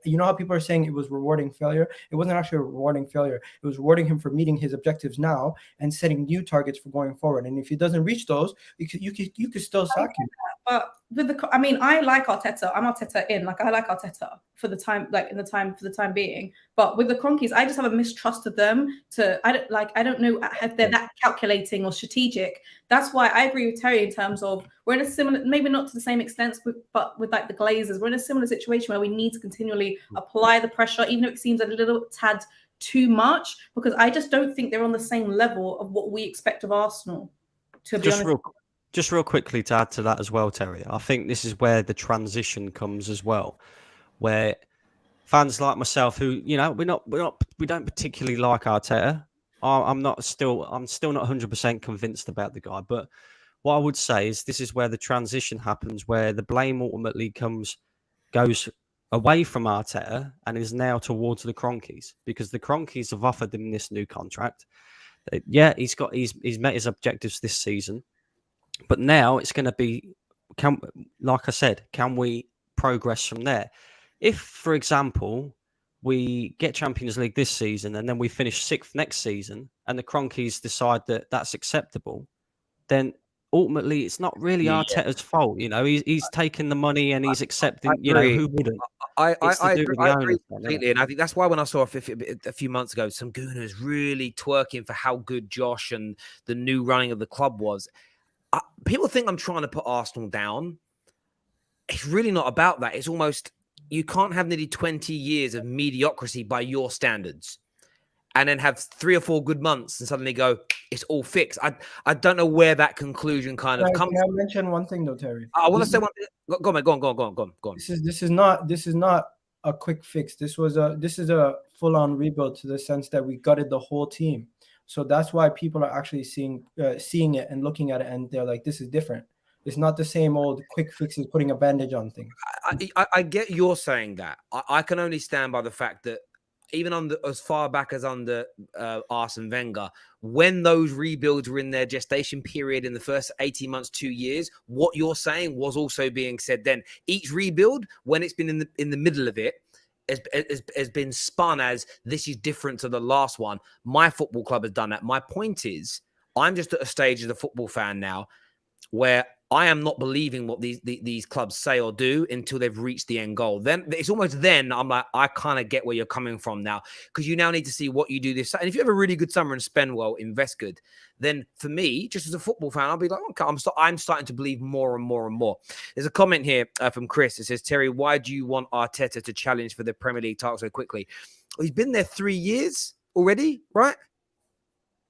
you know how people are saying it was rewarding failure? It wasn't actually a rewarding failure. It was rewarding him for meeting his objectives now and setting new targets for going forward. And if he doesn't reach those, you could still sack him. But with I like Arteta. I'm Arteta in. Like, I like Arteta for the time being. But with the Cronkies, I just have a mistrust of them. I don't know if they're that calculating or strategic. That's why I agree with Terry in terms of we're in a similar, maybe not to the same extent, but with like the Glazers, we're in a similar situation where we need to continually apply the pressure, even if it seems a little tad too much, because I just don't think they're on the same level of what we expect of Arsenal. To be honest. Just real quickly to add to that as well, Terry, I think this is where the transition comes as well, where fans like myself who, you know, we don't particularly like Arteta. I'm still not 100% convinced about the guy, but what I would say is this is where the transition happens, where the blame ultimately comes goes away from Arteta and is now towards the Cronkies, because the Cronkies have offered him this new contract. Yeah, he's met his objectives this season, but now it's going to be, like I said, can we progress from there? If, for example, we get Champions League this season and then we finish 6th next season, and the Cronkies decide that that's acceptable, then ultimately it's not really Arteta's fault. He's taken the money and he's accepting. Who wouldn't? I agree completely, and I think that's why when I saw a few months ago some gooners really twerking for how good Josh and the new running of the club was, people think I'm trying to put Arsenal down. It's really not about that. It's almost, you can't have nearly 20 years of mediocrity by your standards and then have 3 or 4 good months and suddenly go, it's all fixed. I don't know where that conclusion kind of comes. Can I mention one thing though, Terry? I want to say one thing. Go on, mate. Go on. This is not a quick fix. This is a full-on rebuild, to the sense that we gutted the whole team. So that's why people are actually seeing it and looking at it, and they're like, this is different. It's not the same old quick fixes, putting a bandage on things. I get you're saying that. I can only stand by the fact that even as far back as under Arsene Wenger, when those rebuilds were in their gestation period in the first 18 months, 2 years, what you're saying was also being said then. Each rebuild, when it's been in the middle of it, has been spun as this is different to the last one. My football club has done that. My point is, I'm just at a stage as a football fan now where I am not believing what these clubs say or do until they've reached the end goal. Then it's almost then I'm like, I kind of get where you're coming from now, because you now need to see what you do this. And if you have a really good summer and spend well, invest good, then for me, just as a football fan, I'll be like, okay, I'm starting to believe more and more and more. There's a comment here from Chris. It says, Terry, why do you want Arteta to challenge for the Premier League title so quickly? Well, he's been there 3 years already, right?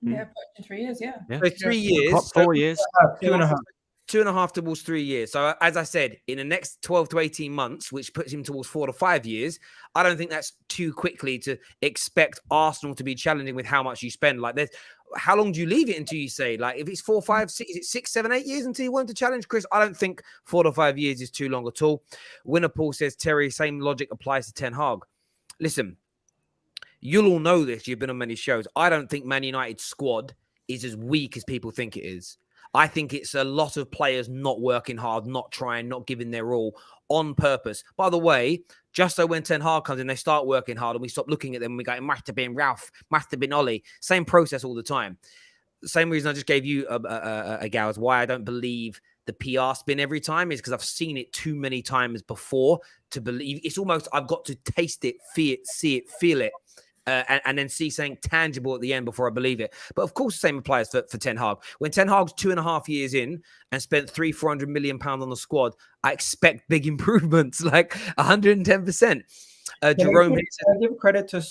Yeah, 3 years, yeah. So 3 years. 4 years. 2.5. 2.5 towards 3 years. So as I said, in the next 12 to 18 months, which puts him towards 4 to 5 years, I don't think that's too quickly to expect Arsenal to be challenging with how much you spend. Like, how long do you leave it until you say, like, if it's 4, 5, 6, is it 6, 7, 8 years until you want to challenge, Chris? I don't think 4 to 5 years is too long at all. Winner Paul says, Terry, same logic applies to Ten Hag. Listen, you'll all know this. You've been on many shows. I don't think Man United's squad is as weak as people think it is. I think it's a lot of players not working hard, not trying, not giving their all on purpose. By the way, just so when Ten Hag comes in, they start working hard and we stop looking at them and we go, it must have been Ralph, must have been Ollie. Same process all the time. Same reason I just gave you a gal is why I don't believe the PR spin every time is because I've seen it too many times before to believe. It's almost, I've got to taste it, see it, feel it. And then see something tangible at the end before I believe it. But of course, the same applies for Ten Hag. When Ten Hag's 2.5 years in and spent £300-400 million on the squad, I expect big improvements, like 110%. Jerome, I give credit to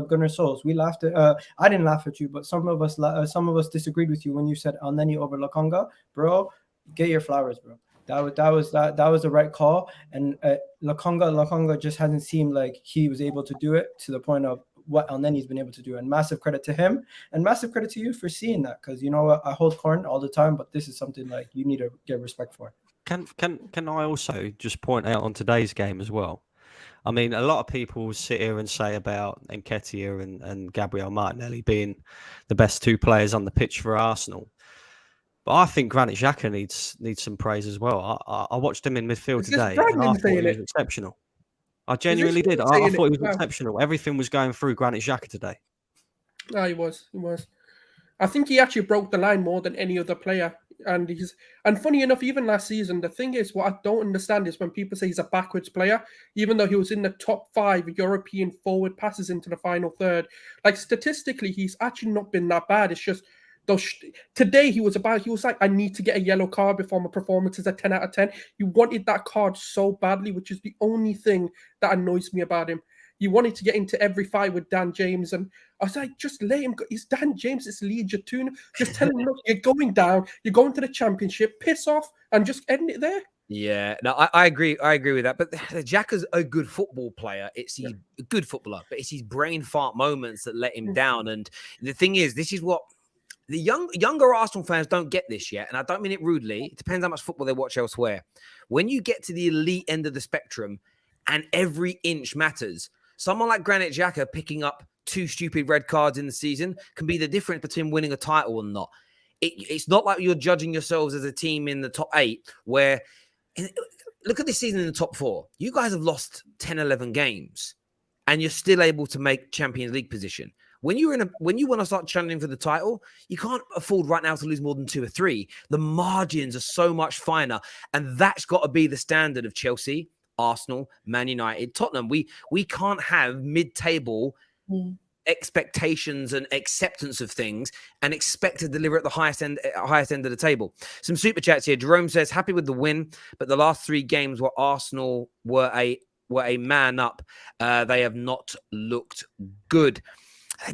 Gunnar Solskjaer. We laughed at. I didn't laugh at you, but some of us disagreed with you when you said Elneny over Lokonga, bro. Get your flowers, bro. That was the right call. And Lokonga just hasn't seemed like he was able to do it to the point of what Elneny's been able to do, and massive credit to him and massive credit to you for seeing that, because you know what, I hold corn all the time, but this is something like you need to get respect for. Can I also just point out on today's game as well? I mean, a lot of people sit here and say about Nketiah and Gabriel Martinelli being the best 2 players on the pitch for Arsenal, but I think Granit Xhaka needs some praise as well. I watched him in midfield today and I thought he was exceptional. I genuinely did. I thought he was exceptional. Everything was going through Granit Xhaka today. No, he was. I think he actually broke the line more than any other player. And funny enough, even last season, the thing is, what I don't understand is when people say he's a backwards player, even though he was in the top 5 European forward passes into the final third. Like, statistically, he's actually not been that bad. It's just today he was like, I need to get a yellow card before my performance is a 10 out of 10. He wanted that card so badly, which is the only thing that annoys me about him. He wanted to get into every fight with Dan James, and I was like, just let him go. It's Dan James, it's Leeds United. Just tell him, look, you're going down, you're going to the Championship, piss off and just end it there. Yeah, no, I agree with that. But Xhaka's a good football player. He's a good footballer, but it's his brain fart moments that let him down. And the thing is, this is what the younger Arsenal fans don't get this yet, and I don't mean it rudely. It depends how much football they watch elsewhere. When you get to the elite end of the spectrum, and every inch matters. Someone like Granit Xhaka picking up 2 stupid red cards in the season can be the difference between winning a title or not. It's not like you're judging yourselves as a team in the top 8 where look at this season in the top 4. You guys have lost 10, 11 games and you're still able to make Champions League position. When you want to start challenging for the title, you can't afford right now to lose more than 2 or 3. The margins are so much finer, and that's got to be the standard of Chelsea, Arsenal, Man United, Tottenham. We can't have mid-table expectations and acceptance of things and expect to deliver at the highest end of the table. Some super chats here. Jerome says, happy with the win, but the last 3 games where Arsenal were a man up, they have not looked good.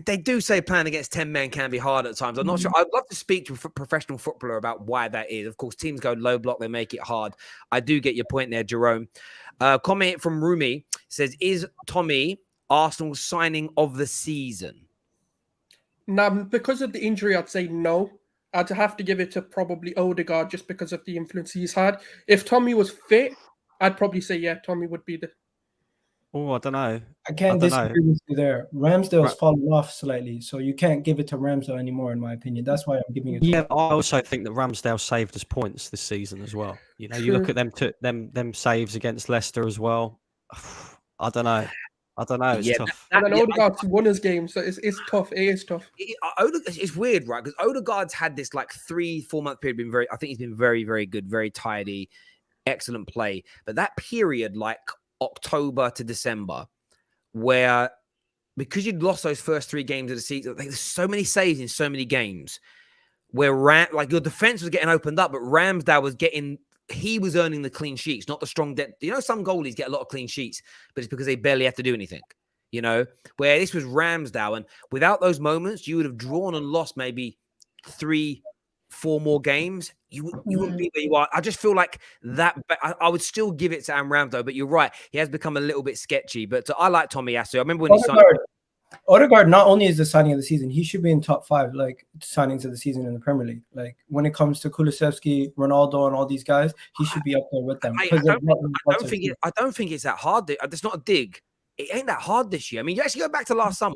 They do say playing against 10 men can be hard at times. I'm not sure. I'd love to speak to a professional footballer about why that is. Of course, teams go low block, they make it hard. I do get your point there, Jerome. Comment from Rumi says, is Tommy Arsenal's signing of the season? Now, because of the injury, I'd say no. I'd have to give it to probably Odegaard just because of the influence he's had. If Tommy was fit, I'd probably say, yeah, Tommy would be the... Oh, I don't know. I can't disagree with you there. Ramsdale's fallen off slightly, so you can't give it to Ramsdale anymore, in my opinion. That's why I'm giving it. Yeah, I also think that Ramsdale saved us points this season as well. You know, you look at them saves against Leicester as well. I don't know. It's tough. And then Odegaard's won his game, so it's tough. It is tough. It's weird, right? Because Odegaard's had this like 3-4 month period. I think he's been very, very good, very tidy, excellent play. But that period, like October to December, where because you'd lost those first 3 games of the season, there's so many saves in so many games where your defense was getting opened up, but Ramsdale was earning the clean sheets, not the strong depth. You know, some goalies get a lot of clean sheets, but it's because they barely have to do anything, you know, where this was Ramsdale. And without those moments, you would have drawn and lost maybe 3-4 more games. You wouldn't be where you are. I just feel like that. I would still give it to Ramsdale, but you're right. He has become a little bit sketchy. But I like Tommy Yasu. I remember when he signed. Odegaard not only is the signing of the season, he should be in top 5 like signings of the season in the Premier League. Like when it comes to Kulusevski, Ronaldo, and all these guys, he should be up there with them. I don't think it's that hard. It's not a dig. It ain't that hard this year. I mean, you actually go back to last summer.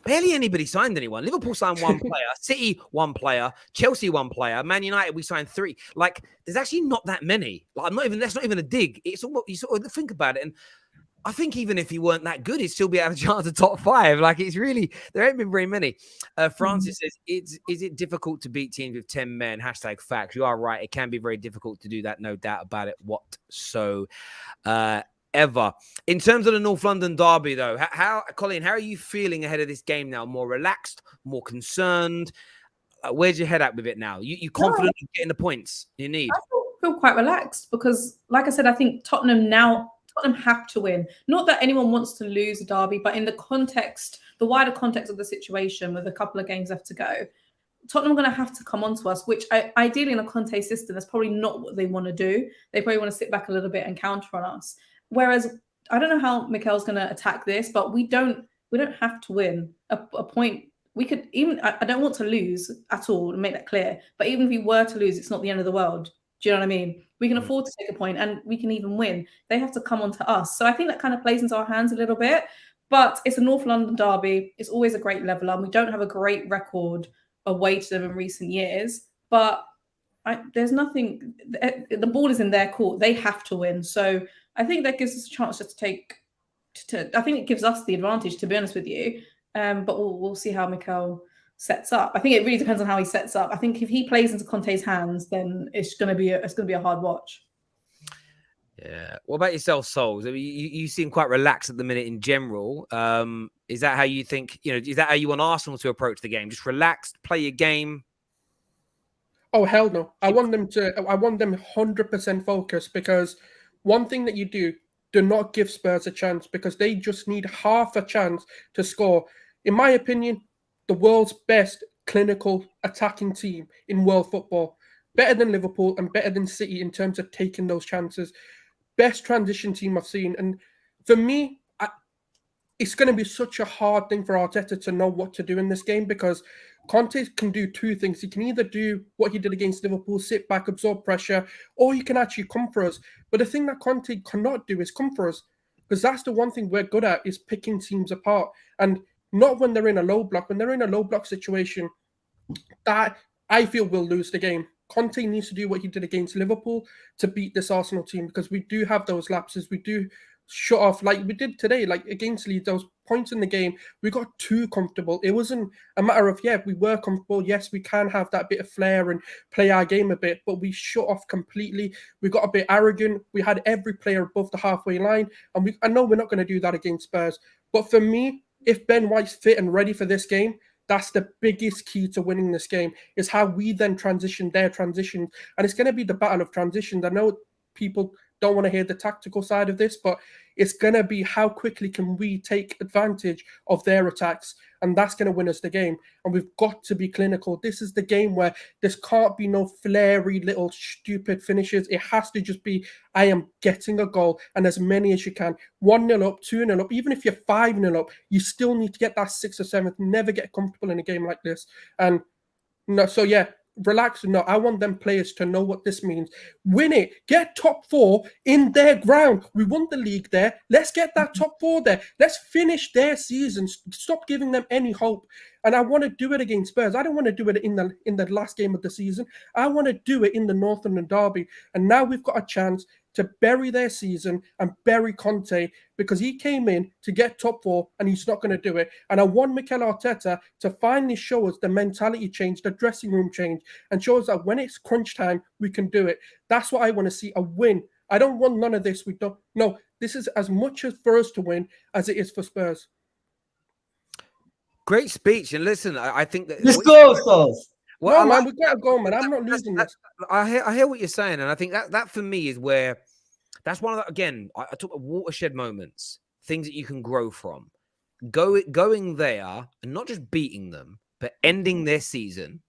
Barely anybody signed anyone. Liverpool signed 1 player, City 1 player, Chelsea 1 player, Man United we signed 3. Like, there's actually not that many. Like, that's not even a dig. It's all, you sort of think about it, and I think even if he weren't that good, he'd still be out of a chance of top 5. Like, it's really, there ain't been very many. Francis says, is it difficult to beat teams with 10 men? #facts. You are right. It can be very difficult to do that. No doubt about it whatsoever. In terms of the North London derby, though, Colin, how are you feeling ahead of this game now? More relaxed, more concerned? Where's your head at with it now? You confident in getting the points you need? I feel quite relaxed because, like I said, I think Tottenham have to win. Not that anyone wants to lose a derby, but in the wider context of the situation with a couple of games left to go, Tottenham are going to have to come on to us, which ideally in a Conte system, that's probably not what they want to do. They probably want to sit back a little bit and counter on us. Whereas I don't know how Mikel's going to attack this, but we don't have to win a point. We could even, I don't want to lose at all, to make that clear. But even if we were to lose, it's not the end of the world. Do you know what I mean? We can afford to take a point and we can even win. They have to come on to us. So I think that kind of plays into our hands a little bit. But it's a North London derby. It's always a great leveler. And we don't have a great record away to them in recent years. But there's nothing, the ball is in their court. They have to win. So I think that gives us a chance just I think it gives us the advantage, to be honest with you. But we'll see how Mikel sets up. I think it really depends on how he sets up. I think if he plays into Conte's hands, then it's going to be a hard watch. Yeah. What about yourself, Souls? I mean, you seem quite relaxed at the minute in general. Is that how you think? Is that how you want Arsenal to approach the game? Just relaxed, play your game. Oh hell no! I want them 100% focused, because one thing that you do not give Spurs a chance, because they just need half a chance to score. In my opinion, the world's best clinical attacking team in world football. Better than Liverpool and better than City in terms of taking those chances. Best transition team I've seen. And for me, it's going to be such a hard thing for Arteta to know what to do in this game, because Conte can do 2 things. He can either do what he did against Liverpool, sit back, absorb pressure, or he can actually come for us. But the thing that Conte cannot do is come for us. because that's the one thing we're good at, is picking teams apart. And not when they're in a low block. When they're in a low block situation, that I feel we'll lose the game. Conte needs to do what he did against Liverpool to beat this Arsenal team, because we do have those lapses. We do shut off like we did today, like against Leeds. Those points in the game, we got too comfortable. It wasn't a matter of, we were comfortable. Yes, we can have that bit of flair and play our game a bit, but we shut off completely. We got a bit arrogant. We had every player above the halfway line. And I know we're not going to do that against Spurs. But for me, if Ben White's fit and ready for this game, that's the biggest key to winning this game, is how we then transition their transitions. And it's going to be the battle of transitions. I know people don't want to hear the tactical side of this, but it's going to be how quickly can we take advantage of their attacks, and that's going to win us the game. And we've got to be clinical. This is the game where there can't be no flary little stupid finishes. It has to just be, I am getting a goal, and as many as you can. 1-0 up, 2-0 up. Even if you're 5-0 up, you still need to get that 6th or 7th. Never get comfortable in a game like this. And no, so relax. No, I want them players to know what this means. Win it. Get top 4 in their ground. We won the league there. Let's get that top 4 there. Let's finish their season. Stop giving them any hope. And I want to do it against Spurs. I don't want to do it in the last game of the season. I want to do it in the North London derby. And now we've got a chance to bury their season and bury Conte, because he came in to get top 4 and he's not going to do it. And I want Mikel Arteta to finally show us the mentality change, the dressing room change, and show us that when it's crunch time, we can do it. That's what I want to see, a win. I don't want none of this. We don't. No, this is as much as for us to win as it is for Spurs. Great speech. And listen, I think that... Let's go, Sauce. Well, no, man, we got to go, man. I'm not losing this. I hear what you're saying, and I think that for me is where that's one of the, again, I talk about watershed moments, things that you can grow from. Going there and not just beating them, but ending their season,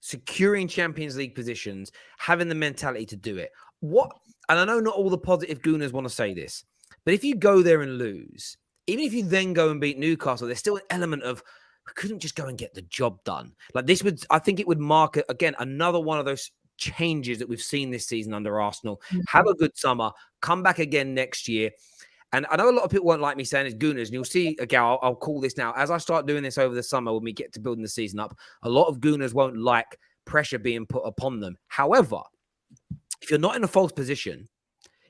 securing Champions League positions, having the mentality to do it. And I know not all the positive gooners want to say this, but if you go there and lose, even if you then go and beat Newcastle, there's still an element of, we couldn't just go and get the job done. Like this I think it would mark, again, another one of those changes that we've seen this season under Arsenal. Have a good summer, come back again next year. And I know a lot of people won't like me saying it's gooners, and you'll see, again, I'll call this now. As I start doing this over the summer, when we get to building the season up, a lot of gooners won't like pressure being put upon them. However, if you're not in a false position,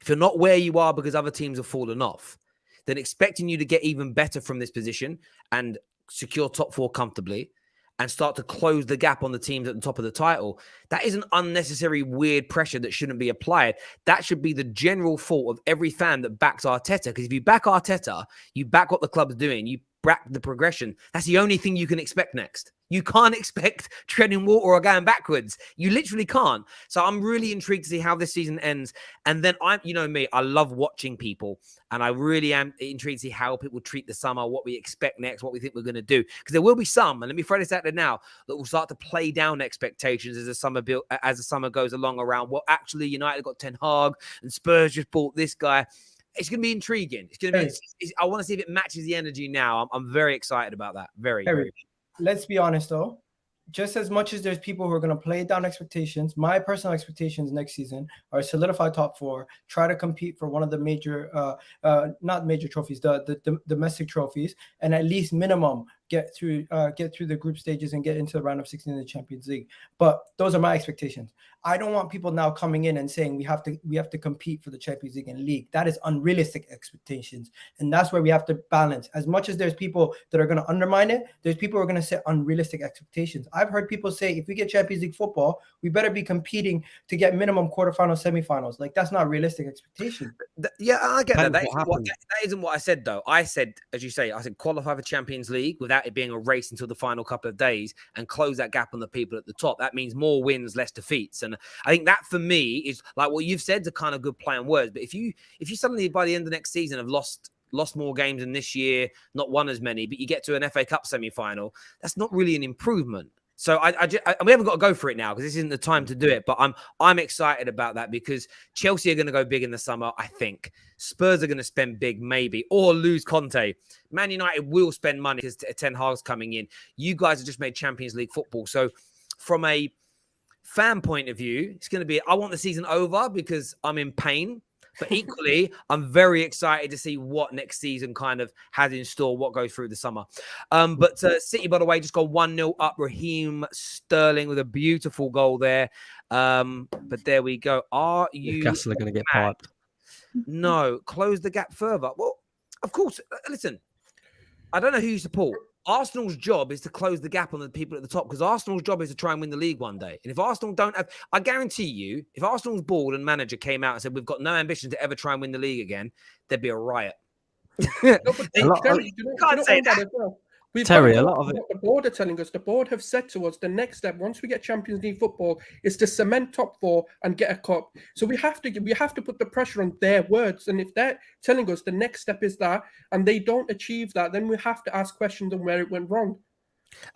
if you're not where you are because other teams have fallen off, then expecting you to get even better from this position and secure top 4 comfortably and start to close the gap on the teams at the top of the title, that is an unnecessary weird pressure that shouldn't be applied. That should be the general fault of every fan that backs Arteta, because if you back Arteta, you back what the club's doing, you back the progression. That's the only thing you can expect next. You can't expect treading water or going backwards. You literally can't. So I'm really intrigued to see how this season ends. And then you know me, I love watching people, and I really am intrigued to see how people treat the summer, what we expect next, what we think we're going to do. Because there will be some, and let me throw this out there now, that will start to play down expectations as the summer goes along around, well, actually United got Ten Hag and Spurs just bought this guy. It's going to be intriguing. It's going to be. I want to see if it matches the energy now. I'm very excited about that. Very. Let's be honest, though. Just as much as there's people who are going to play down expectations, my personal expectations next season are solidify top 4, try to compete for one of the major, not major trophies, the domestic trophies, and at least minimum get through the group stages and get into the round of 16 in the Champions League. But those are my expectations. I don't want people now coming in and saying we have to compete for the Champions League and league. That is unrealistic expectations, and that's where we have to balance. As much as there's people that are going to undermine it, there's people who are going to set unrealistic expectations. I've heard people say if we get Champions League football, we better be competing to get minimum quarterfinals, semifinals. Like, that's not realistic expectation. Yeah, I get that. That isn't what I said, though. I said, as you say, qualify for Champions League without it being a race until the final couple of days and close that gap on the people at the top. That means more wins, less defeats. And I think that for me is like what you've said, the kind of good play on words. But if you suddenly by the end of the next season have lost more games than this year, not won as many, but you get to an FA Cup semi-final, that's not really an improvement. So we haven't got to go for it now because this isn't the time to do it. But I'm excited about that because Chelsea are going to go big in the summer, I think. Spurs are going to spend big, maybe, or lose Conte. Man United will spend money because Ten Hag's coming in. You guys have just made Champions League football. So from a fan point of view, it's going to be, I want the season over because I'm in pain. But equally, I'm very excited to see what next season kind of has in store, what goes through the summer. But City, by the way, just got 1-0 up. Raheem Sterling with a beautiful goal there. But there we go. Are you Newcastle are going to get mad? piped? No, close the gap further. Well, of course, listen, I don't know who you support. Arsenal's job is to close the gap on the people at the top because Arsenal's job is to try and win the league one day. And if Arsenal don't have, I guarantee you, if Arsenal's board and manager came out and said, we've got no ambition to ever try and win the league again, there'd be a riot. No, but Terry, you can't say that. As well. Terry, a lot of it. The board are telling us, the board have said to us, the next step, once we get Champions League football, is to cement top 4 and get a cup. So we have to put the pressure on their words. And if they're telling us the next step is that, and they don't achieve that, then we have to ask questions on where it went wrong.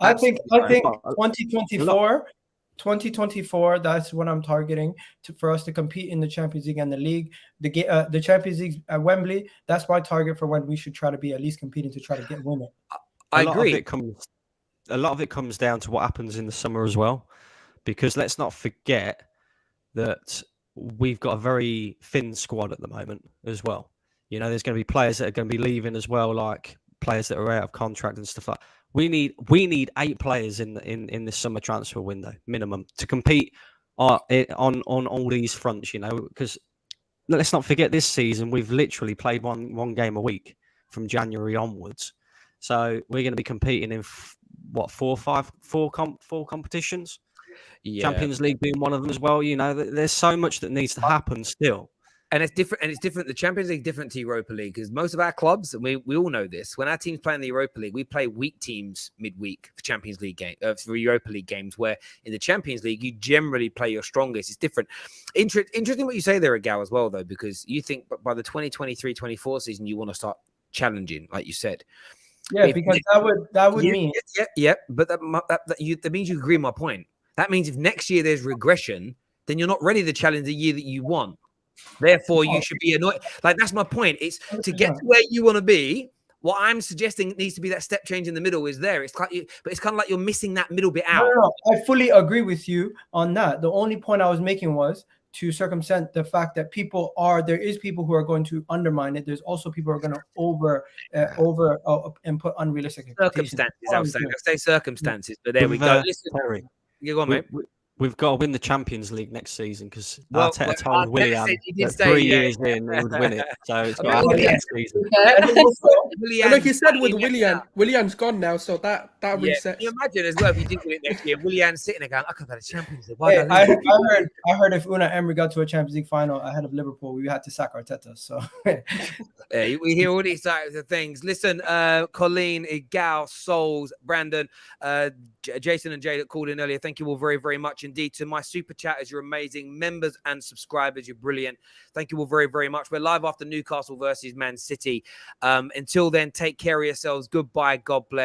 I think 2024, that's what I'm targeting for us to compete in the Champions League and the league. The Champions League at Wembley, that's my target for when we should try to be at least competing to try to win it. I agree. A lot of it comes down to what happens in the summer as well, because let's not forget that we've got a very thin squad at the moment as well. You know, there's going to be players that are going to be leaving as well, like players that are out of contract and stuff like that. We need 8 players in this summer transfer window minimum to compete on all these fronts. You know, because let's not forget this season we've literally played one game a week from January onwards. So we're going to be competing in four competitions. Yeah. Champions League being one of them as well. You know, there's so much that needs to happen still. And it's different. The Champions League different to Europa League because most of our clubs, and we all know this, when our teams play in the Europa League, we play weak teams midweek for Champions League for Europa League games. Where in the Champions League, you generally play your strongest. It's different. Interesting what you say there, Agal, as well, though, because you think by the 2023-24 season, you want to start challenging, like you said. Yeah, because that would mean but that means you agree with my point. That means if next year there's regression, then you're not ready to challenge the year that you want. Therefore, you should be annoyed. Like that's my point. It's to get to where you want to be. What I'm suggesting needs to be that step change in the middle is there. It's like, but it's kind of like you're missing that middle bit out. No, I fully agree with you on that. The only point I was making was to circumvent the fact that there is people who are going to undermine it. There's also people who are going to over and put unrealistic circumstances. I was saying, I say circumstances, but there we go. Listen, you go on, mate. We've got to win the Champions League next season because Arteta told Willian that 3 years in he would win it. So it's got to happen next season. And like you said with Willian's gone now, so that resets. Can you imagine as well if you did win it next year? Willian's sitting there going, I could have had a Champions League. I heard if Unai Emery got to a Champions League final ahead of Liverpool, we had to sack Arteta. So we hear all these types of things. Listen, Colleen, Igal, Souls, Brandon, Jason and Jay that called in earlier. Thank you all very, very much indeed. To my super chatters, you're amazing. Members and subscribers, you're brilliant. Thank you all very, very much. We're live after Newcastle versus Man City. Until then, take care of yourselves. Goodbye. God bless.